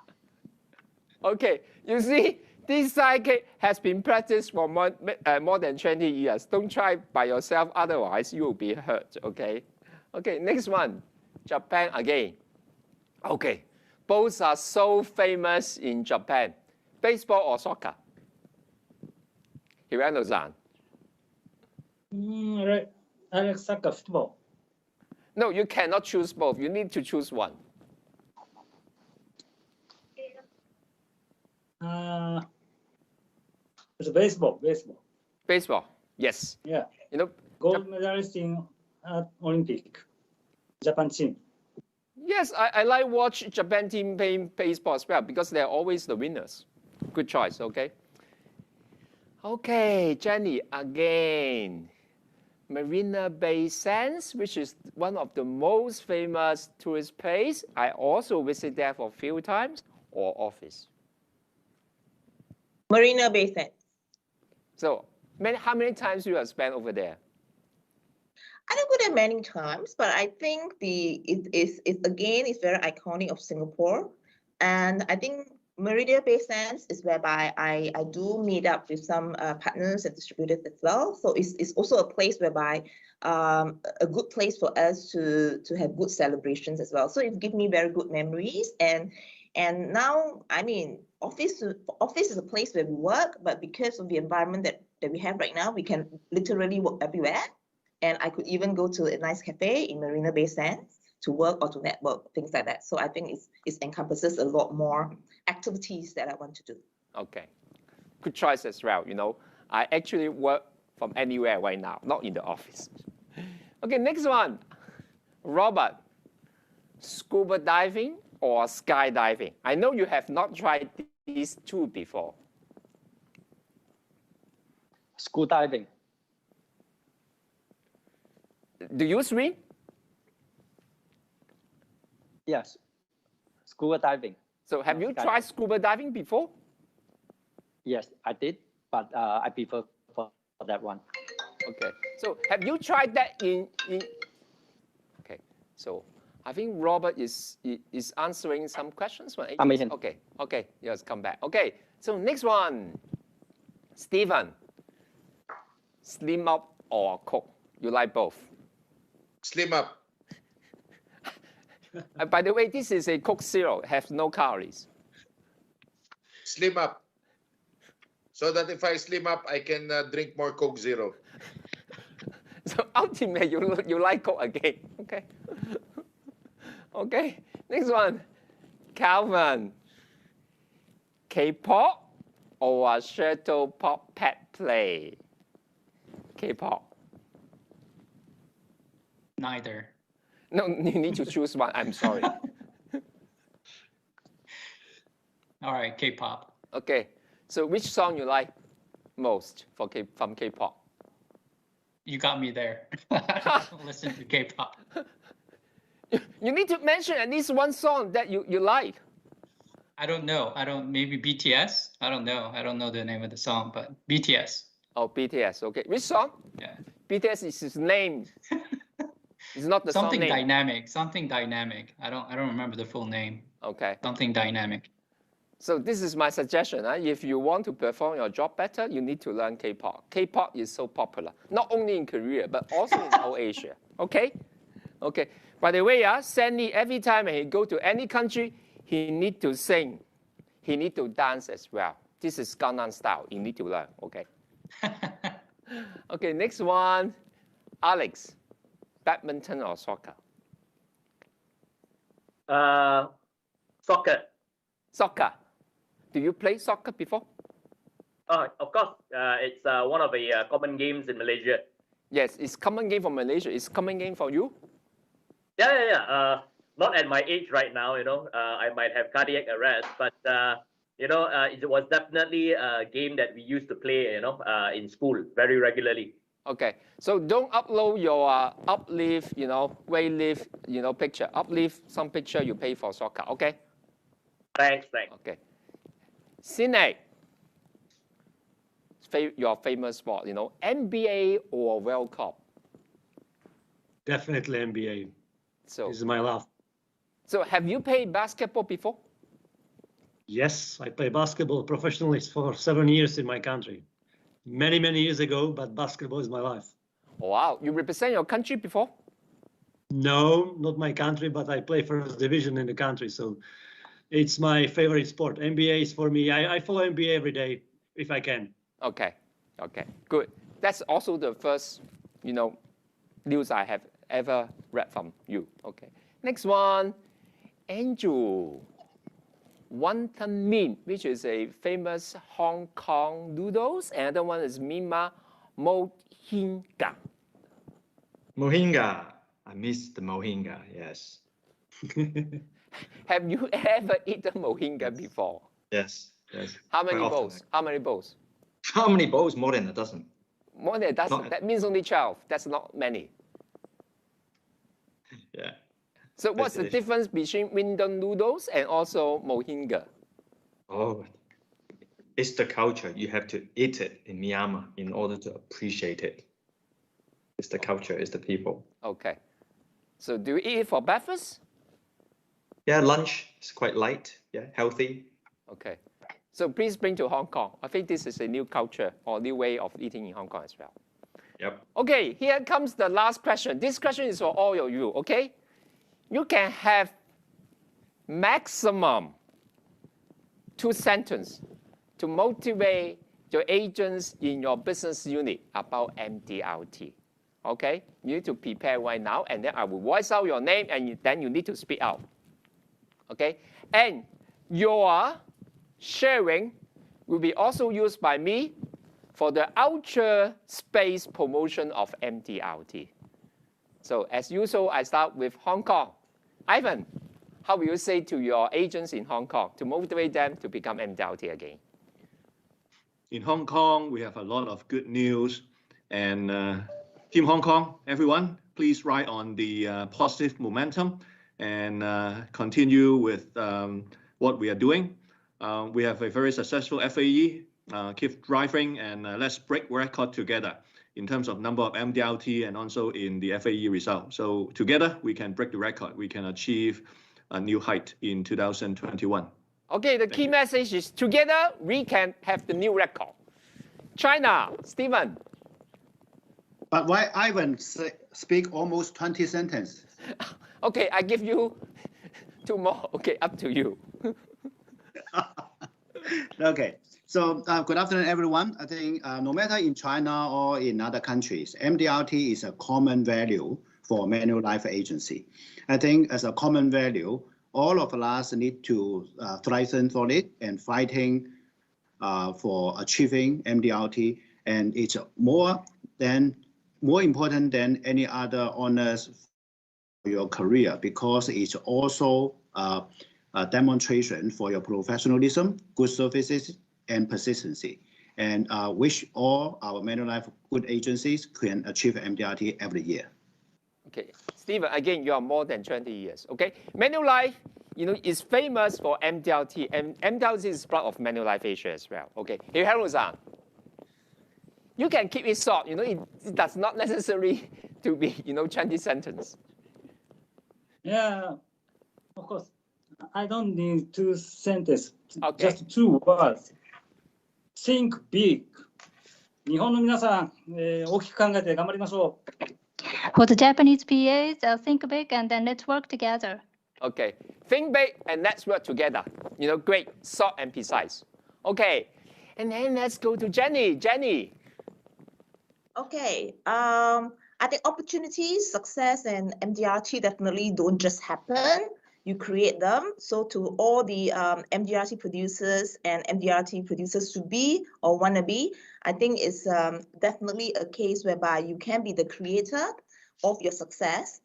Okay, you see, this side kick has been practiced for more than 20 years. Don't try by yourself, otherwise you will be hurt, okay? Okay, next one, Japan again. Okay, both are so famous in Japan. Baseball or soccer? Hirano-san. Right. I like soccer, football. No, you cannot choose both. You need to choose one. It's baseball. Baseball, yes. Yeah. You know, Gold medalist in Olympic. Japan team. yes, I like watch Japan team playing baseball as well because they're always the winners. Good choice, okay? Okay, Jenny, again. Marina Bay Sands, which is one of the most famous tourist places. I also visit there for a few times, or office. Marina Bay Sands. So, how many times you have spent over there? I don't go there many times, but I think it's very iconic of Singapore, and I think Marina Bay Sands is whereby I do meet up with some partners and distributors as well. So it's also a place whereby a good place for us to have good celebrations as well. So it gives me very good memories. And now, I mean, office is a place where we work, but because of the environment that we have right now, we can literally work everywhere. And I could even go to a nice cafe in Marina Bay Sands to work or to network, things like that. So I think it encompasses a lot more activities that I want to do. Okay, good choice as well. You know, I actually work from anywhere right now, not in the office. Okay, next one. Robert, scuba diving or skydiving? I know you have not tried these two before. Scuba diving. Do you swim? Yes. Scuba diving. So have you tried scuba diving before? Yes, I did, but I prefer for that one. Okay. So have you tried that in? Okay. So I think Robert is answering some questions. Amazing. Okay. Okay. Yes, come back. Okay. So next one, Stephen. Slim up or Coke? You like both? Slim up. By the way, this is a Coke Zero, has no calories. Slim up. So that if I slim up, I can drink more Coke Zero. So ultimately, you like Coke again. Okay. Okay. Next one, Calvin. K-pop or a shuttle pop pet play? K-pop. Neither. No, you need to choose one. I'm sorry. All right, K-pop. Okay. So which song you like most from K-pop? You got me there. Listen to K-pop. You need to mention at least one song that you like. I don't know. Maybe BTS? I don't know. I don't know the name of the song, but BTS. Oh, BTS. Okay. Which song? Yeah. BTS is his name. It's not the something song name. dynamic. Something dynamic. I don't remember the full name. Okay. Something dynamic. So this is my suggestion. If you want to perform your job better, you need to learn K-pop. K-pop is so popular, not only in Korea, but also in whole Asia. Okay? Okay. By the way, Sandy, every time he go to any country, he need to sing. He need to dance as well. This is Gangnam style. You need to learn, okay? Okay, next one. Alex, badminton or soccer? Soccer. Soccer. Do you play soccer before? Of course, it's one of the common games in Malaysia. Yes, it's common game for Malaysia. It's common game for you? Yeah. Not at my age right now, I might have cardiac arrest, but it was definitely a game that we used to play, in school very regularly. Okay, so don't upload your uplift, weightlift, picture. Uplift some picture you pay for shortcut. Okay. Thanks. Okay. Cine, your famous sport, NBA or World Cup? Definitely NBA. So this is my love. So have you played basketball before? Yes, I play basketball professionally for 7 years in my country. Many, many years ago, but basketball is my life. Wow, you represent your country before? No, not my country, but I play first division in the country. So it's my favorite sport. NBA is for me. I follow NBA every day if I can. Okay, good. That's also the first, news I have ever read from you. Okay, next one, Andrew. Wonton Min, which is a famous Hong Kong noodles. Another one is Mima Mohinga. Mohinga. I miss the mohinga, yes. Have you ever eaten mohinga before? Yes. How many Quite often, bowls? How many bowls? How many bowls? More than a dozen. More than a dozen? That means only 12. That's not many. Yeah. So what's the difference between Wonton noodles and also mohinga? Oh, it's the culture. You have to eat it in Myanmar in order to appreciate it. It's the culture, it's the people. Okay. So do you eat it for breakfast? Yeah, lunch is quite light, yeah, healthy. Okay. So please bring to Hong Kong. I think this is a new culture or new way of eating in Hong Kong as well. Yep. Okay, here comes the last question. This question is for all of you, okay? You can have maximum 2 sentences to motivate your agents in your business unit about MDRT. Okay? You need to prepare right now, and then I will voice out your name, and then you need to speak out. Okay? And your sharing will be also used by me for the ultra space promotion of MDRT. So as usual, I start with Hong Kong. Ivan, how will you say to your agents in Hong Kong to motivate them to become MDRT again? In Hong Kong, we have a lot of good news. And Team Hong Kong, everyone, please ride on the positive momentum and continue with what we are doing. We have a very successful FAE. Keep driving and let's break record together in terms of number of MDRT and also in the FAE result. So together we can break the record. We can achieve a new height in 2021. Okay, the key message is together we can have the new record. China, Stephen. But why Ivan speak almost 20 sentences? Okay, I give you 2 more. Okay, up to you. Okay. So good afternoon, everyone. I think no matter in China or in other countries, MDRT is a common value for Manulife agency. I think as a common value, all of us need to strengthen for it and fighting for achieving MDRT. And it's more important than any other honors for your career because it's also a demonstration for your professionalism, good services, and persistency, and wish all our Manulife good agencies can achieve MDRT every year. Okay, Stephen, again, you are more than 20 years, okay? Manulife, is famous for MDRT, and MDRT is part of Manulife Asia as well, okay? Hey, Haru-san, you can keep it short, it does not necessarily to be, 20 sentences. Yeah, of course. I don't need 2 sentences, okay. Just 2 words. Think big. 日本の皆さん、大きく考えて頑張りましょう。For the Japanese PAs, think big and then let's work together. Okay, think big and let's work together. Great, short and precise. Okay, and then let's go to Jenny. Jenny. Okay, I think opportunities, success, and MDRT definitely don't just happen. You create them. So to all the MDRT producers and MDRT producers to be or want to be, I think it's definitely a case whereby you can be the creator of your success.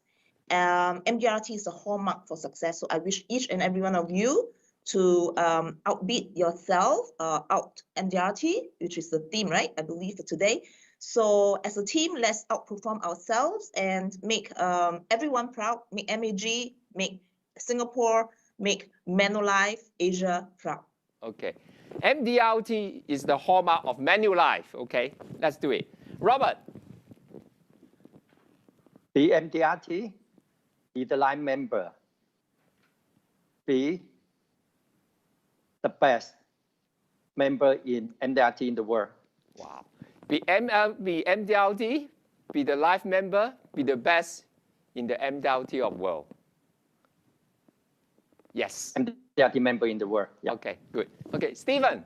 MDRT is a hallmark for success. So I wish each and every one of you to outbeat yourself, out MDRT, which is the theme, right? I believe for today. So as a team, let's outperform ourselves and make everyone proud, make MAG, make Singapore, make Manulife Asia proud. Okay. MDRT is the hallmark of Manulife. Okay, let's do it. Robert. Be MDRT, be the line member, be the best member in MDRT in the world. Wow. Be MDRT, be the life member, be the best in the MDRT of world. Yes. MDRT member in the world. Yeah. Okay, good. Okay, Stephen.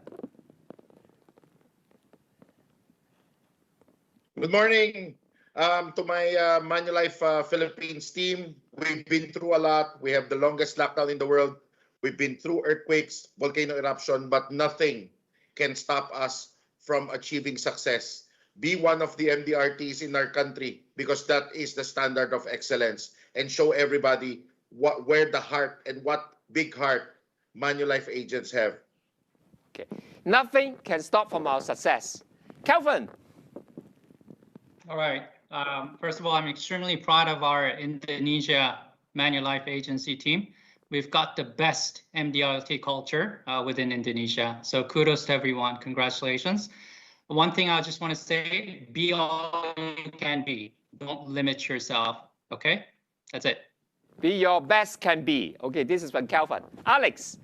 Good morning to my Manulife Philippines team. We've been through a lot. We have the longest lockdown in the world. We've been through earthquakes, volcano eruption, but nothing can stop us from achieving success. Be one of the MDRTs in our country because that is the standard of excellence, and show everybody where the heart and what big heart Manulife agents have. Okay. Nothing can stop from our success. Kelvin. All right. First of all, I'm extremely proud of our Indonesia Manulife agency team. We've got the best MDRT culture within Indonesia. So kudos to everyone. Congratulations. One thing I just want to say, be all you can be. Don't limit yourself. Okay? That's it. Be your best can be. Okay, this is from Kelvin. Alex.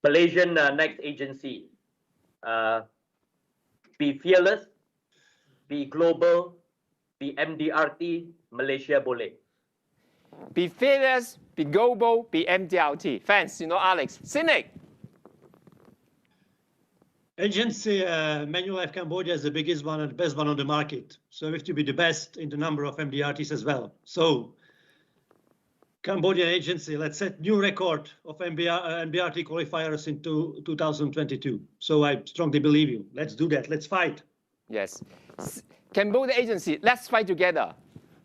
Malaysian Next Agency. Be fearless, be global, be MDRT, Malaysia boleh. Be fearless, be global, be MDRT. Thanks, Alex. Cynic. Agency Manulife Cambodia is the biggest one and the best one on the market. So we have to be the best in the number of MDRTs as well. So Cambodian agency, let's set new record of MDRT qualifiers into 2022. So I strongly believe you. Let's do that. Let's fight. Yes. Cambodia agency, let's fight together.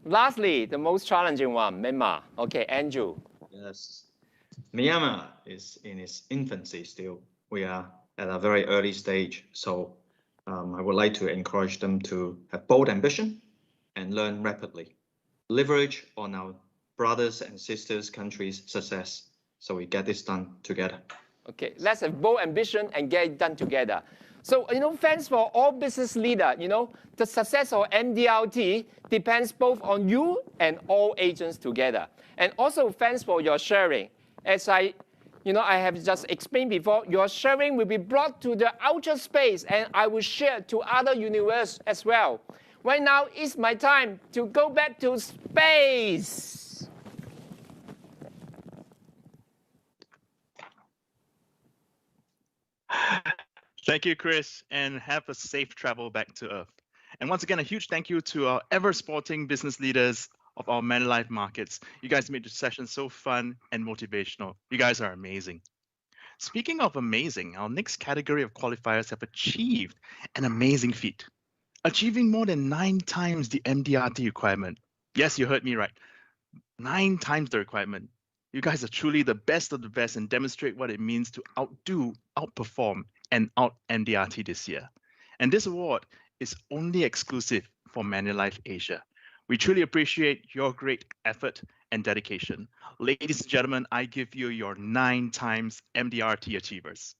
Lastly, the most challenging one, Myanmar. Okay, Andrew. Yes. Myanmar is in its infancy still. We are at a very early stage. So I would like to encourage them to have bold ambition and learn rapidly. Leverage on our brothers and sisters countries' success. So we get this done together. Okay, let's have bold ambition and get it done together. So, thanks for all business leaders. The success of MDRT depends both on you and all agents together. And also, thanks for your sharing. As I have just explained before, your sharing will be brought to the outer space, and I will share to other universe as well. Right now, it's my time to go back to space. Thank you, Chris, and have a safe travel back to Earth. And once again, a huge thank you to our ever-sporting business leaders of our Manulife markets. You guys made the session so fun and motivational. You guys are amazing. Speaking of amazing, our next category of qualifiers have achieved an amazing feat, achieving more than 9 times the MDRT requirement. Yes, you heard me right. 9 times the requirement. You guys are truly the best of the best and demonstrate what it means to outdo, outperform, and out MDRT this year. And this award is only exclusive for Manulife Asia. We truly appreciate your great effort and dedication. Ladies and gentlemen, I give you your 9 times MDRT achievers.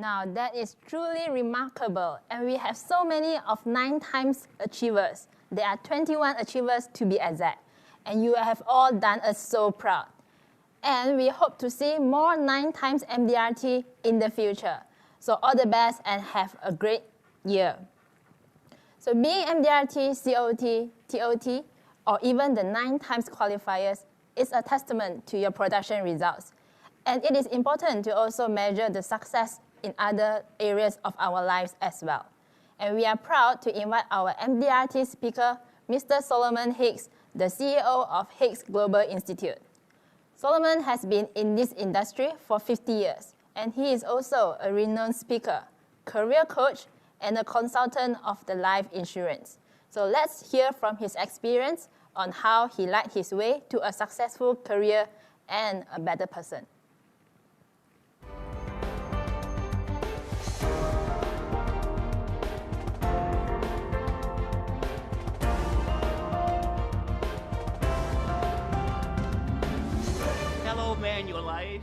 Now that is truly remarkable, and we have so many of 9 times achievers. There are 21 achievers to be exact, and you have all done us so proud. And we hope to see more 9 times MDRT in the future. So all the best and have a great year. So being MDRT, COT, TOT, or even the 9 times qualifiers is a testament to your production results. And it is important to also measure the success in other areas of our lives as well. And we are proud to invite our MDRT speaker, Mr. Solomon Hicks, the CEO of Hicks Global Institute. Solomon has been in this industry for 50 years, and he is also a renowned speaker, career coach, and a consultant of the life insurance. So let's hear from his experience on how he led his way to a successful career and a better person. Hello, Manulife.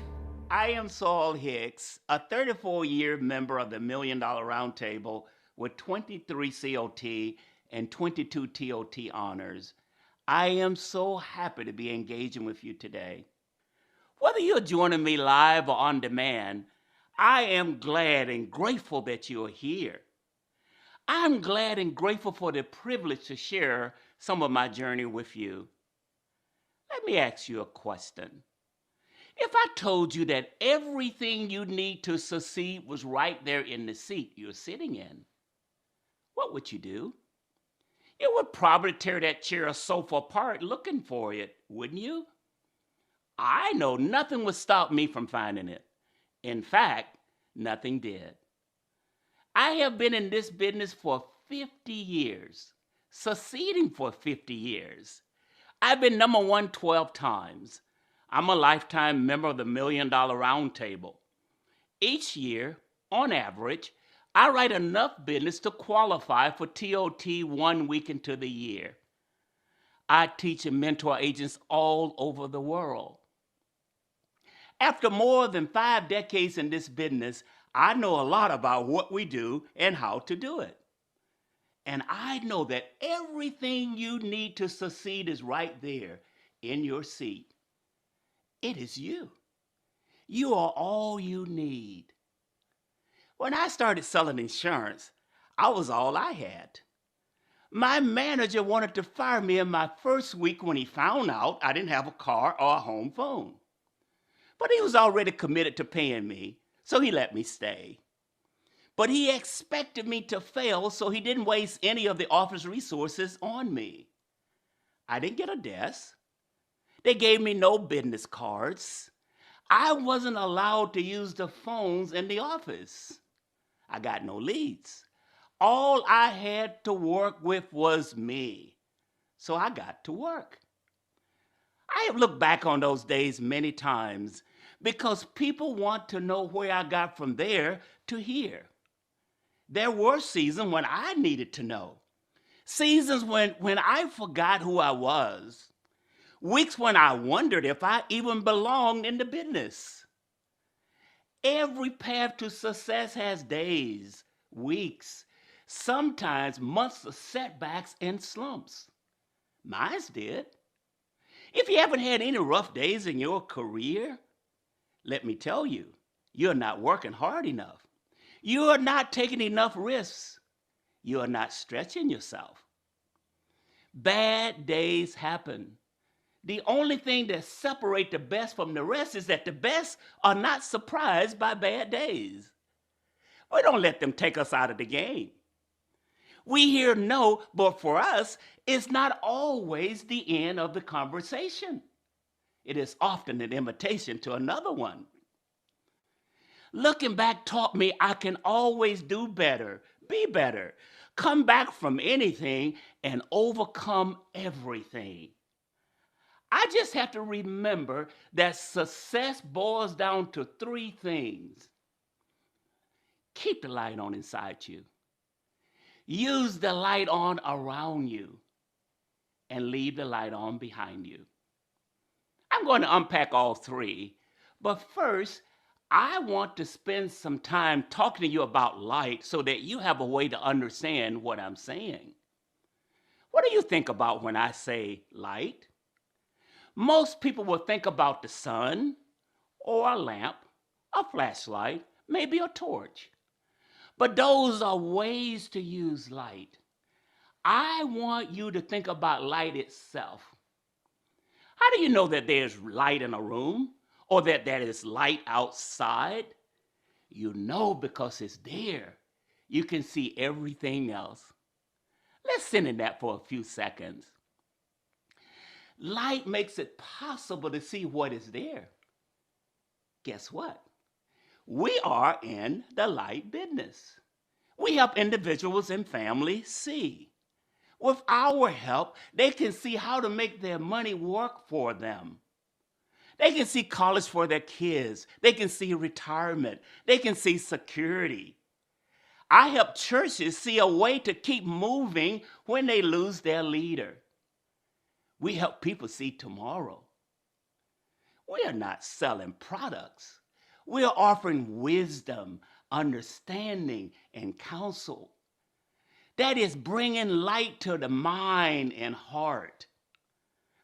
I am Saul Hicks, a 34-year member of the $1 Million Roundtable with 23 COT and 22 TOT honors. I am so happy to be engaging with you today. Whether you're joining me live or on demand, I am glad and grateful that you're here. I'm glad and grateful for the privilege to share some of my journey with you. Let me ask you a question. If I told you that everything you need to succeed was right there in the seat you're sitting in, what would you do? You would probably tear that chair or sofa apart looking for it, wouldn't you? I know nothing would stop me from finding it. In fact, nothing did. I have been in this business for 50 years, succeeding for 50 years. I've been number 1 12 times. I'm a lifetime member of the $1 Million Roundtable. Each year, on average, I write enough business to qualify for TOT 1 week into the year. I teach and mentor agents all over the world. After more than 5 decades in this business, I know a lot about what we do and how to do it. And I know that everything you need to succeed is right there in your seat. It is you. You are all you need. When I started selling insurance, I was all I had. My manager wanted to fire me in my first week when he found out I didn't have a car or a home phone. But he was already committed to paying me, so he let me stay. But he expected me to fail, so he didn't waste any of the office resources on me. I didn't get a desk. They gave me no business cards. I wasn't allowed to use the phones in the office. I got no leads. All I had to work with was me. So I got to work. I have looked back on those days many times because people want to know where I got from there to here. There were seasons when I needed to know. Seasons when I forgot who I was. Weeks when I wondered if I even belonged in the business. Every path to success has days, weeks, sometimes months of setbacks and slumps. Mine did. If you haven't had any rough days in your career, let me tell you, you're not working hard enough. You are not taking enough risks. You are not stretching yourself. Bad days happen. The only thing that separates the best from the rest is that the best are not surprised by bad days. We don't let them take us out of the game. We hear no, but for us, it's not always the end of the conversation. It is often an invitation to another one. Looking back taught me I can always do better, be better, come back from anything, and overcome everything. I just have to remember that success boils down to 3 things. Keep the light on inside you. Use the light on around you. And leave the light on behind you. I'm going to unpack all 3. But first, I want to spend some time talking to you about light so that you have a way to understand what I'm saying. What do you think about when I say light? Most people will think about the sun, or a lamp, a flashlight, maybe a torch. But those are ways to use light. I want you to think about light itself. How do you know that there's light in a room or that there is light outside? You know because it's there. You can see everything else. Let's sit in that for a few seconds. Light makes it possible to see what is there. Guess what? We are in the light business. We help individuals and families see. With our help, they can see how to make their money work for them. They can see college for their kids. They can see retirement. They can see security. I help churches see a way to keep moving when they lose their leader. We help people see tomorrow. We are not selling products. We are offering wisdom, understanding, and counsel. That is bringing light to the mind and heart.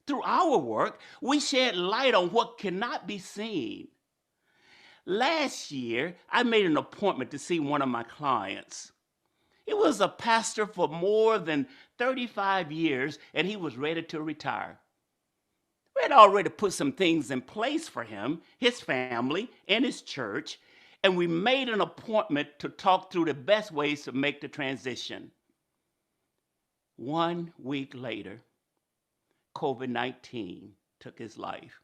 Through our work, we shed light on what cannot be seen. Last year, I made an appointment to see one of my clients. He was a pastor for more than 35 years, and he was ready to retire. We had already put some things in place for him, his family, and his church, and we made an appointment to talk through the best ways to make the transition. 1 week later, COVID-19 took his life.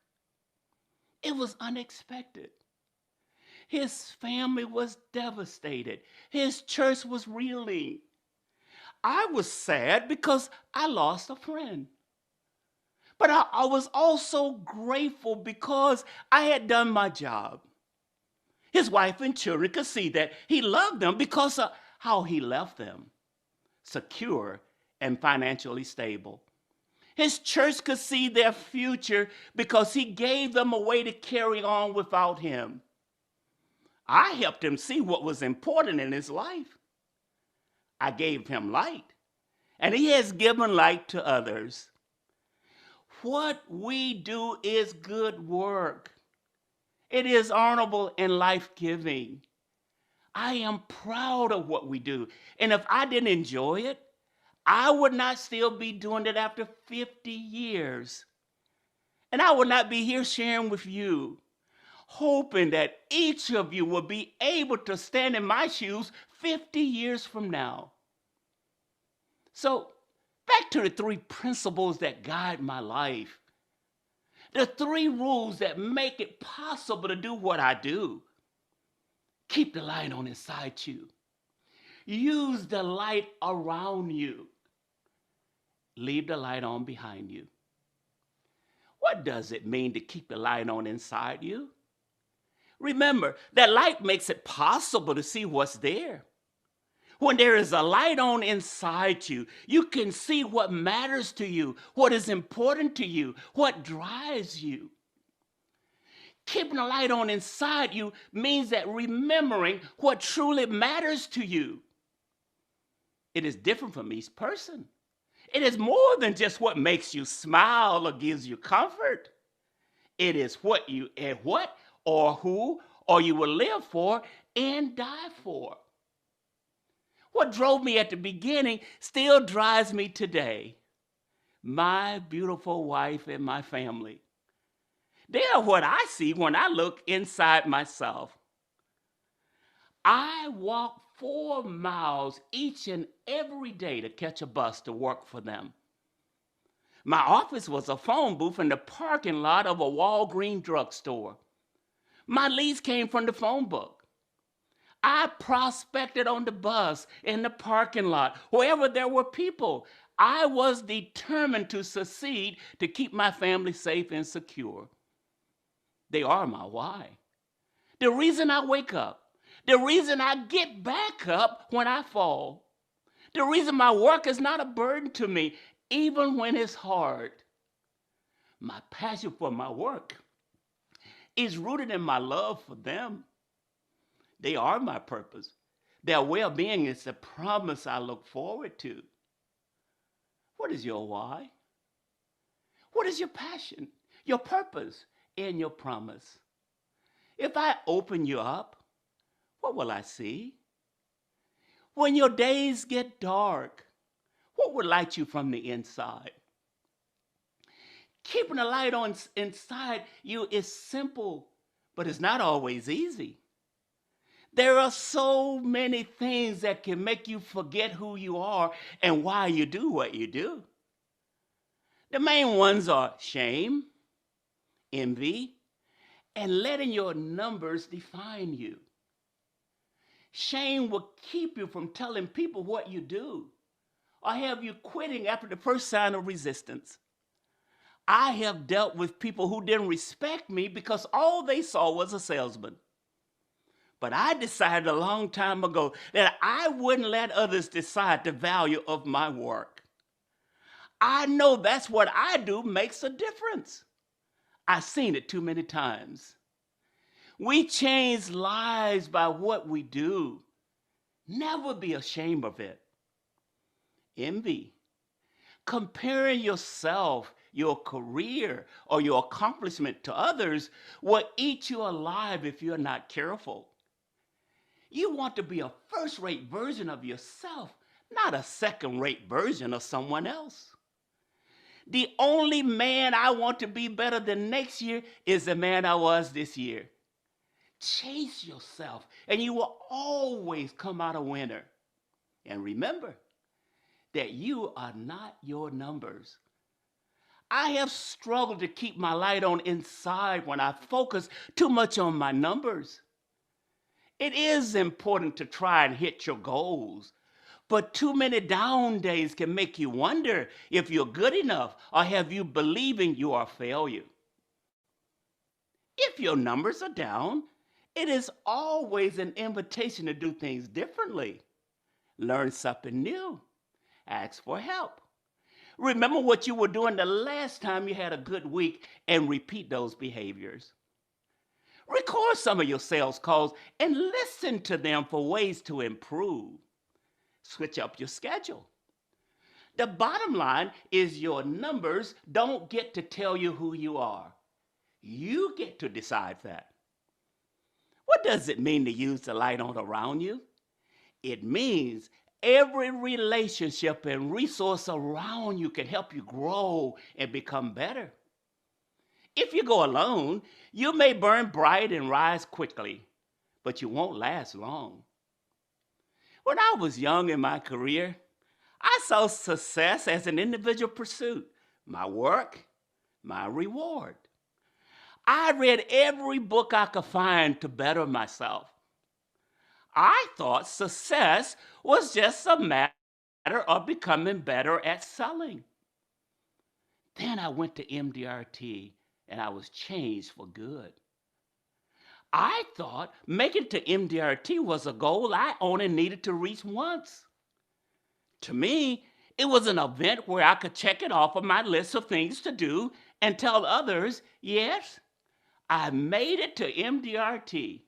It was unexpected. His family was devastated. His church was reeling. I was sad because I lost a friend. But I was also grateful because I had done my job. His wife and children could see that he loved them because of how he left them, secure and financially stable. His church could see their future because he gave them a way to carry on without him. I helped him see what was important in his life. I gave him light, and he has given light to others. What we do is good work. It is honorable and life-giving. I am proud of what we do, and if I didn't enjoy it, I would not still be doing it after 50 years. And I would not be here sharing with you, hoping that each of you will be able to stand in my shoes 50 years from now. So, back to the 3 principles that guide my life. The 3 rules that make it possible to do what I do. Keep the light on inside you. Use the light around you. Leave the light on behind you. What does it mean to keep the light on inside you? Remember, that light makes it possible to see what's there. When there is a light on inside you, you can see what matters to you, what is important to you, what drives you. Keeping the light on inside you means that remembering what truly matters to you. It is different from each person. It is more than just what makes you smile or gives you comfort. It is what or who or you will live for and die for. What drove me at the beginning still drives me today. My beautiful wife and my family. They are what I see when I look inside myself. I walk 4 miles each and every day to catch a bus to work for them. My office was a phone booth in the parking lot of a Walgreens drugstore. My leads came from the phone book. I prospected on the bus, in the parking lot, wherever there were people. I was determined to succeed to keep my family safe and secure. They are my why. The reason I wake up. The reason I get back up when I fall. The reason my work is not a burden to me, even when it's hard. My passion for my work is rooted in my love for them. They are my purpose. Their well-being is the promise I look forward to. What is your why? What is your passion, your purpose, and your promise? If I open you up, what will I see? When your days get dark, what will light you from the inside? Keeping a light on inside you is simple, but it's not always easy. There are so many things that can make you forget who you are and why you do what you do. The main ones are shame, envy, and letting your numbers define you. Shame will keep you from telling people what you do or have you quitting after the first sign of resistance. I have dealt with people who didn't respect me because all they saw was a salesman. But I decided a long time ago that I wouldn't let others decide the value of my work. I know that's what I do makes a difference. I've seen it too many times. We change lives by what we do. Never be ashamed of it. Envy. Comparing yourself, your career, or your accomplishment to others will eat you alive if you're not careful. You want to be a first-rate version of yourself, not a second-rate version of someone else. The only man I want to be better than next year is the man I was this year. Chase yourself, and you will always come out a winner. And remember that you are not your numbers. I have struggled to keep my light on inside when I focus too much on my numbers. It is important to try and hit your goals, but too many down days can make you wonder if you're good enough or have you believing you are a failure. If your numbers are down, it is always an invitation to do things differently. Learn something new. Ask for help. Remember what you were doing the last time you had a good week and repeat those behaviors. Record some of your sales calls and listen to them for ways to improve. Switch up your schedule. The bottom line is your numbers don't get to tell you who you are. You get to decide that. What does it mean to use the light on around you? It means every relationship and resource around you can help you grow and become better. If you go alone, you may burn bright and rise quickly, but you won't last long. When I was young in my career, I saw success as an individual pursuit, my work, my reward. I read every book I could find to better myself. I thought success was just a matter of becoming better at selling. Then I went to MDRT and I was changed for good. I thought making it to MDRT was a goal I only needed to reach once. To me, it was an event where I could check it off of my list of things to do and tell others, yes, I made it to MDRT.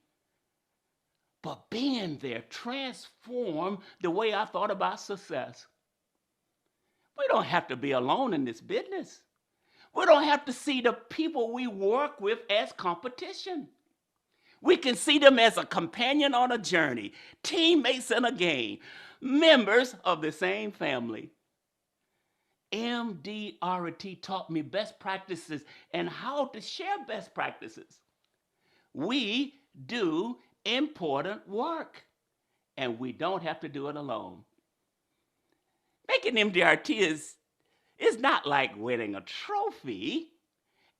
But being there transformed the way I thought about success. We don't have to be alone in this business. We don't have to see the people we work with as competition. We can see them as a companion on a journey, teammates in a game, members of the same family. MDRT taught me best practices and how to share best practices. We do important work, and we don't have to do it alone. Making MDRT is not like winning a trophy.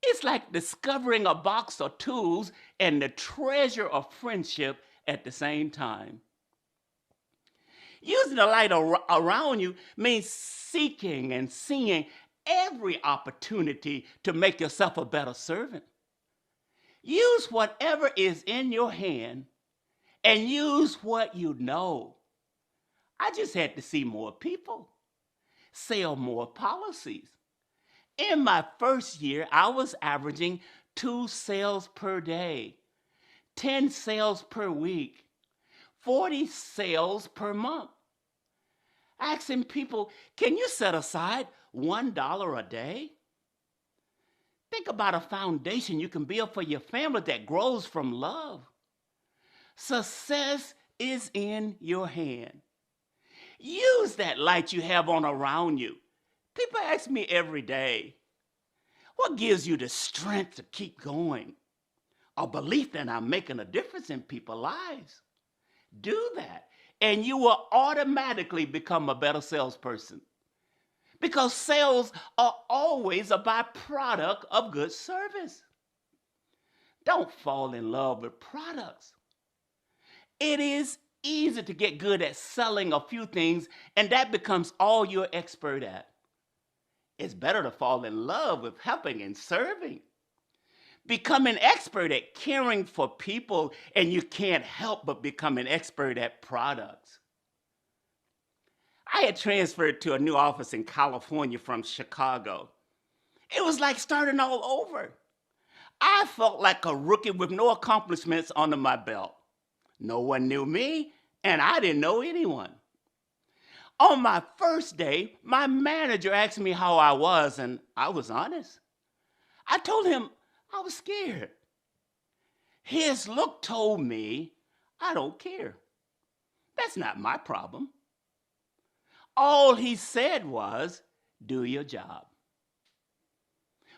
It's like discovering a box of tools and the treasure of friendship at the same time. Using the light around you means seeking and seeing every opportunity to make yourself a better servant. Use whatever is in your hand and use what you know. I just had to see more people, sell more policies. In my first year, I was averaging 2 sales per day, 10 sales per week, 40 sales per month. Asking people, can you set aside $1 a day? Think about a foundation you can build for your family that grows from love. Success is in your hand. Use that light you have on around you. People ask me every day, what gives you the strength to keep going? A belief that I'm making a difference in people's lives. Do that, and you will automatically become a better salesperson. Because sales are always a byproduct of good service. Don't fall in love with products. It is easy to get good at selling a few things, and that becomes all you're expert at. It's better to fall in love with helping and serving. Become an expert at caring for people, and you can't help but become an expert at products. I had transferred to a new office in California from Chicago. It was like starting all over. I felt like a rookie with no accomplishments under my belt. No one knew me, and I didn't know anyone. On my first day, my manager asked me how I was, and I was honest. I told him I was scared. His look told me, I don't care. That's not my problem. All he said was, do your job.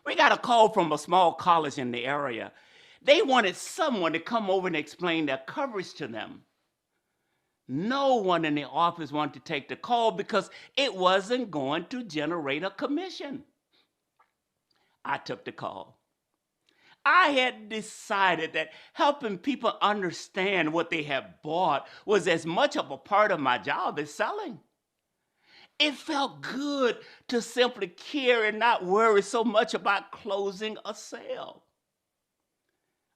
We got a call from a small college in the area. They wanted someone to come over and explain their coverage to them. No one in the office wanted to take the call because it wasn't going to generate a commission. I took the call. I had decided that helping people understand what they have bought was as much of a part of my job as selling. It felt good to simply care and not worry so much about closing a sale.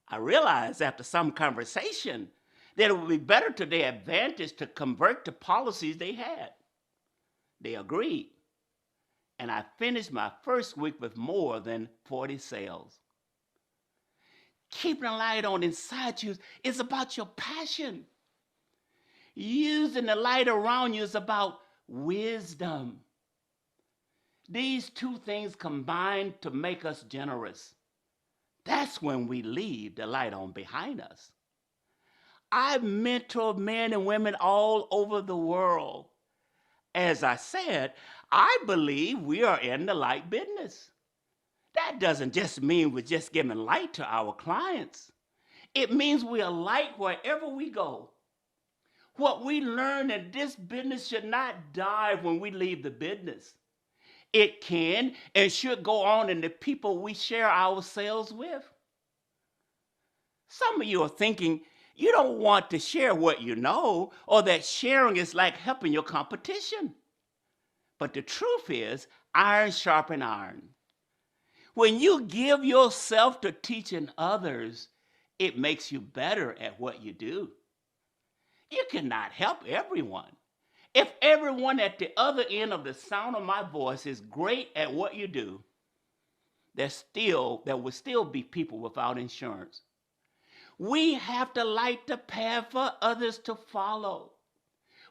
I realized after some conversation that it would be better to their advantage to convert to policies they had. They agreed, and I finished my first week with more than 40 sales. Keeping a light on inside you is about your passion. Using the light around you is about wisdom. These two things combine to make us generous. That's when we leave the light on behind us. I mentor men and women all over the world. As I said, I believe we are in the light business. That doesn't just mean we're just giving light to our clients. It means we are light wherever we go. What we learn in this business should not die when we leave the business. It can and should go on in the people we share our sales with. Some of you are thinking you don't want to share what you know, or that sharing is like helping your competition. But the truth is, iron sharpens iron. When you give yourself to teaching others, it makes you better at what you do. You cannot help everyone. If everyone at the other end of the sound of my voice is great at what you do, there will still be people without insurance. We have to light the path for others to follow.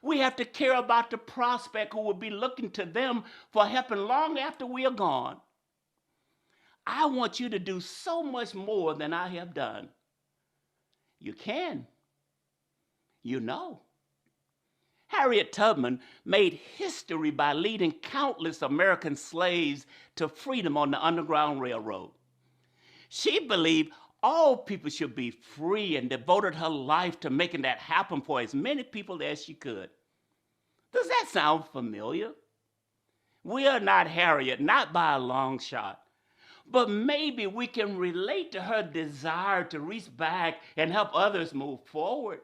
We have to care about the prospect who will be looking to them for helping long after we are gone. I want you to do so much more than I have done. You can. You know. Harriet Tubman made history by leading countless American slaves to freedom on the Underground Railroad. She believed all people should be free and devoted her life to making that happen for as many people as she could. Does that sound familiar? We are not Harriet, not by a long shot. But maybe we can relate to her desire to reach back and help others move forward.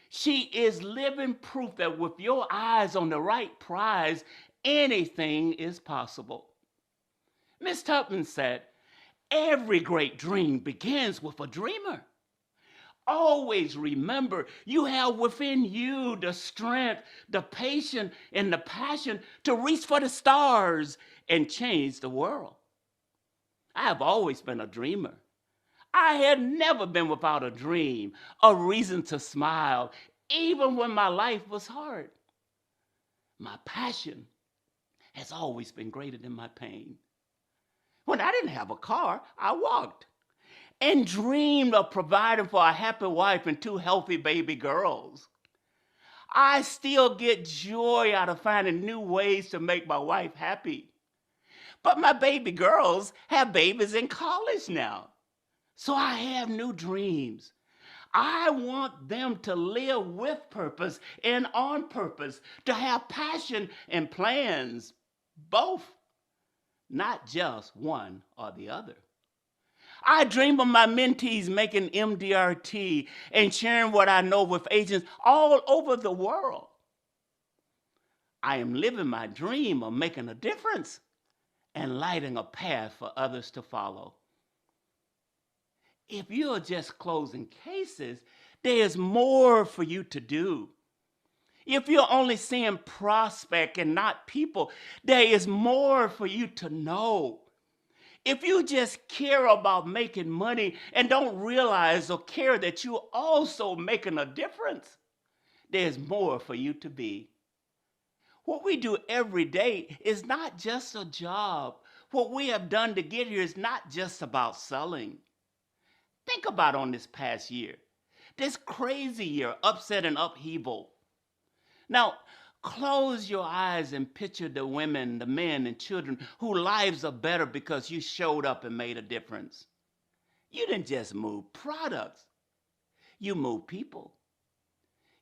She is living proof that with your eyes on the right prize, anything is possible. Miss Tubman said, every great dream begins with a dreamer. Always remember, you have within you the strength, the patience, and the passion to reach for the stars and change the world. I have always been a dreamer. I had never been without a dream, a reason to smile, even when my life was hard. My passion has always been greater than my pain. When I didn't have a car, I walked and dreamed of providing for a happy wife and 2 healthy baby girls. I still get joy out of finding new ways to make my wife happy. But my baby girls have babies in college now. So I have new dreams. I want them to live with purpose and on purpose, to have passion and plans, both, not just one or the other. I dream of my mentees making MDRT and sharing what I know with agents all over the world. I am living my dream of making a difference and lighting a path for others to follow. If you're just closing cases, there's more for you to do. If you're only seeing prospect and not people, there is more for you to know. If you just care about making money and don't realize or care that you're also making a difference, there's more for you to be. What we do every day is not just a job. What we have done to get here is not just about selling. Think about on this past year, this crazy year, upset and upheaval. Now, close your eyes and picture the women, the men, and children whose lives are better because you showed up and made a difference. You didn't just move products, you moved people.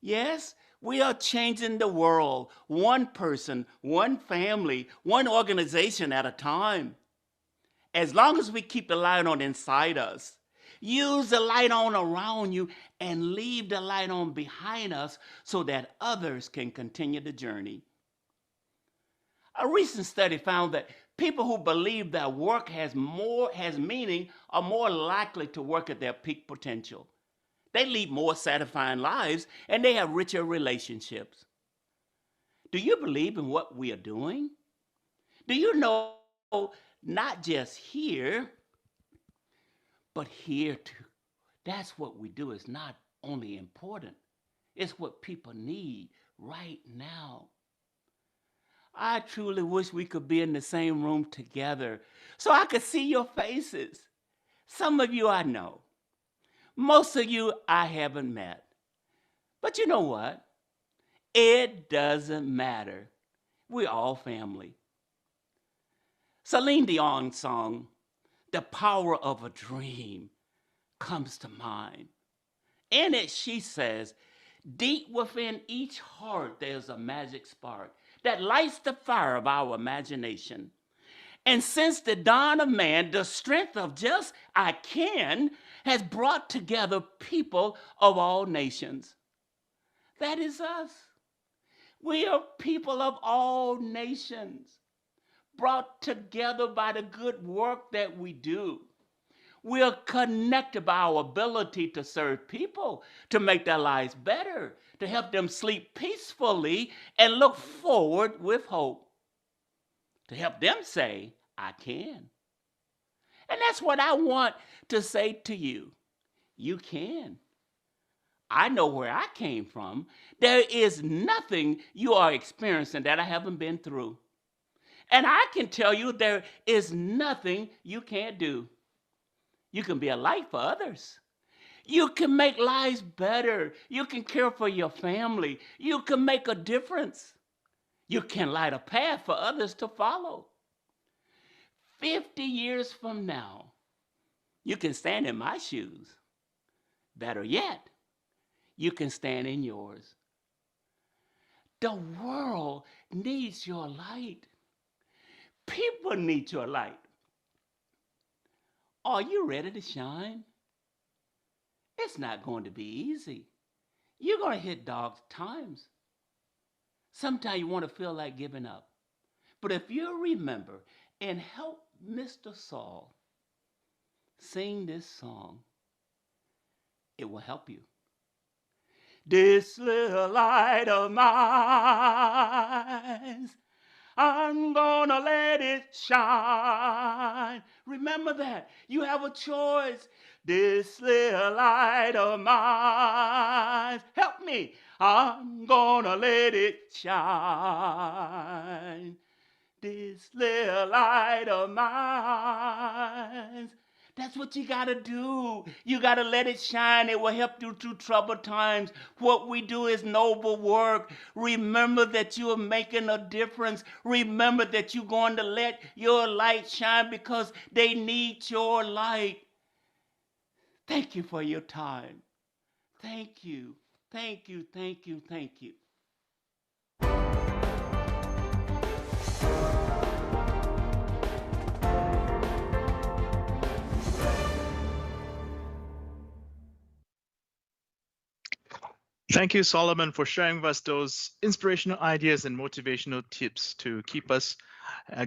Yes, we are changing the world, one person, one family, one organization at a time. As long as we keep the light on inside us, use the light on around you, and leave the light on behind us so that others can continue the journey. A recent study found that people who believe that work has meaning are more likely to work at their peak potential. They lead more satisfying lives and they have richer relationships. Do you believe in what we are doing? Do you know not just here, but here too? That's what we do is not only important, it's what people need right now. I truly wish we could be in the same room together so I could see your faces. Some of you I know. Most of you I haven't met. But you know what? It doesn't matter. We're all family. Celine Dion's song, "The Power of a Dream," comes to mind. In it, she says, deep within each heart, there's a magic spark that lights the fire of our imagination. And since the dawn of man, the strength of just I can has brought together people of all nations. That is us. We are people of all nations, brought together by the good work that we do. We are connected by our ability to serve people, to make their lives better, to help them sleep peacefully and look forward with hope, to help them say, I can. And that's what I want to say to you. You can. I know where I came from. There is nothing you are experiencing that I haven't been through. And I can tell you there is nothing you can't do. You can be a light for others. You can make lives better. You can care for your family. You can make a difference. You can light a path for others to follow. 50 years from now, you can stand in my shoes. Better yet, you can stand in yours. The world needs your light. People need your light. Are you ready to shine? It's not going to be easy. You're going to hit dark times. Sometimes you want to feel like giving up. But if you remember and help Mr. Saul sing this song, it will help you. This little light of mine, I'm gonna let it shine. Remember that. You have a choice This little light of mine, help me, I'm gonna let it shine. This little light of mine. That's what you gotta do. You gotta let it shine. It will help you through troubled times. What we do is noble work. Remember that you are making a difference. Remember that you're going to let your light shine because they need your light. Thank you for your time. Thank you. Thank you. Thank you. Thank you. Thank you, Solomon, for sharing with us those inspirational ideas and motivational tips to keep us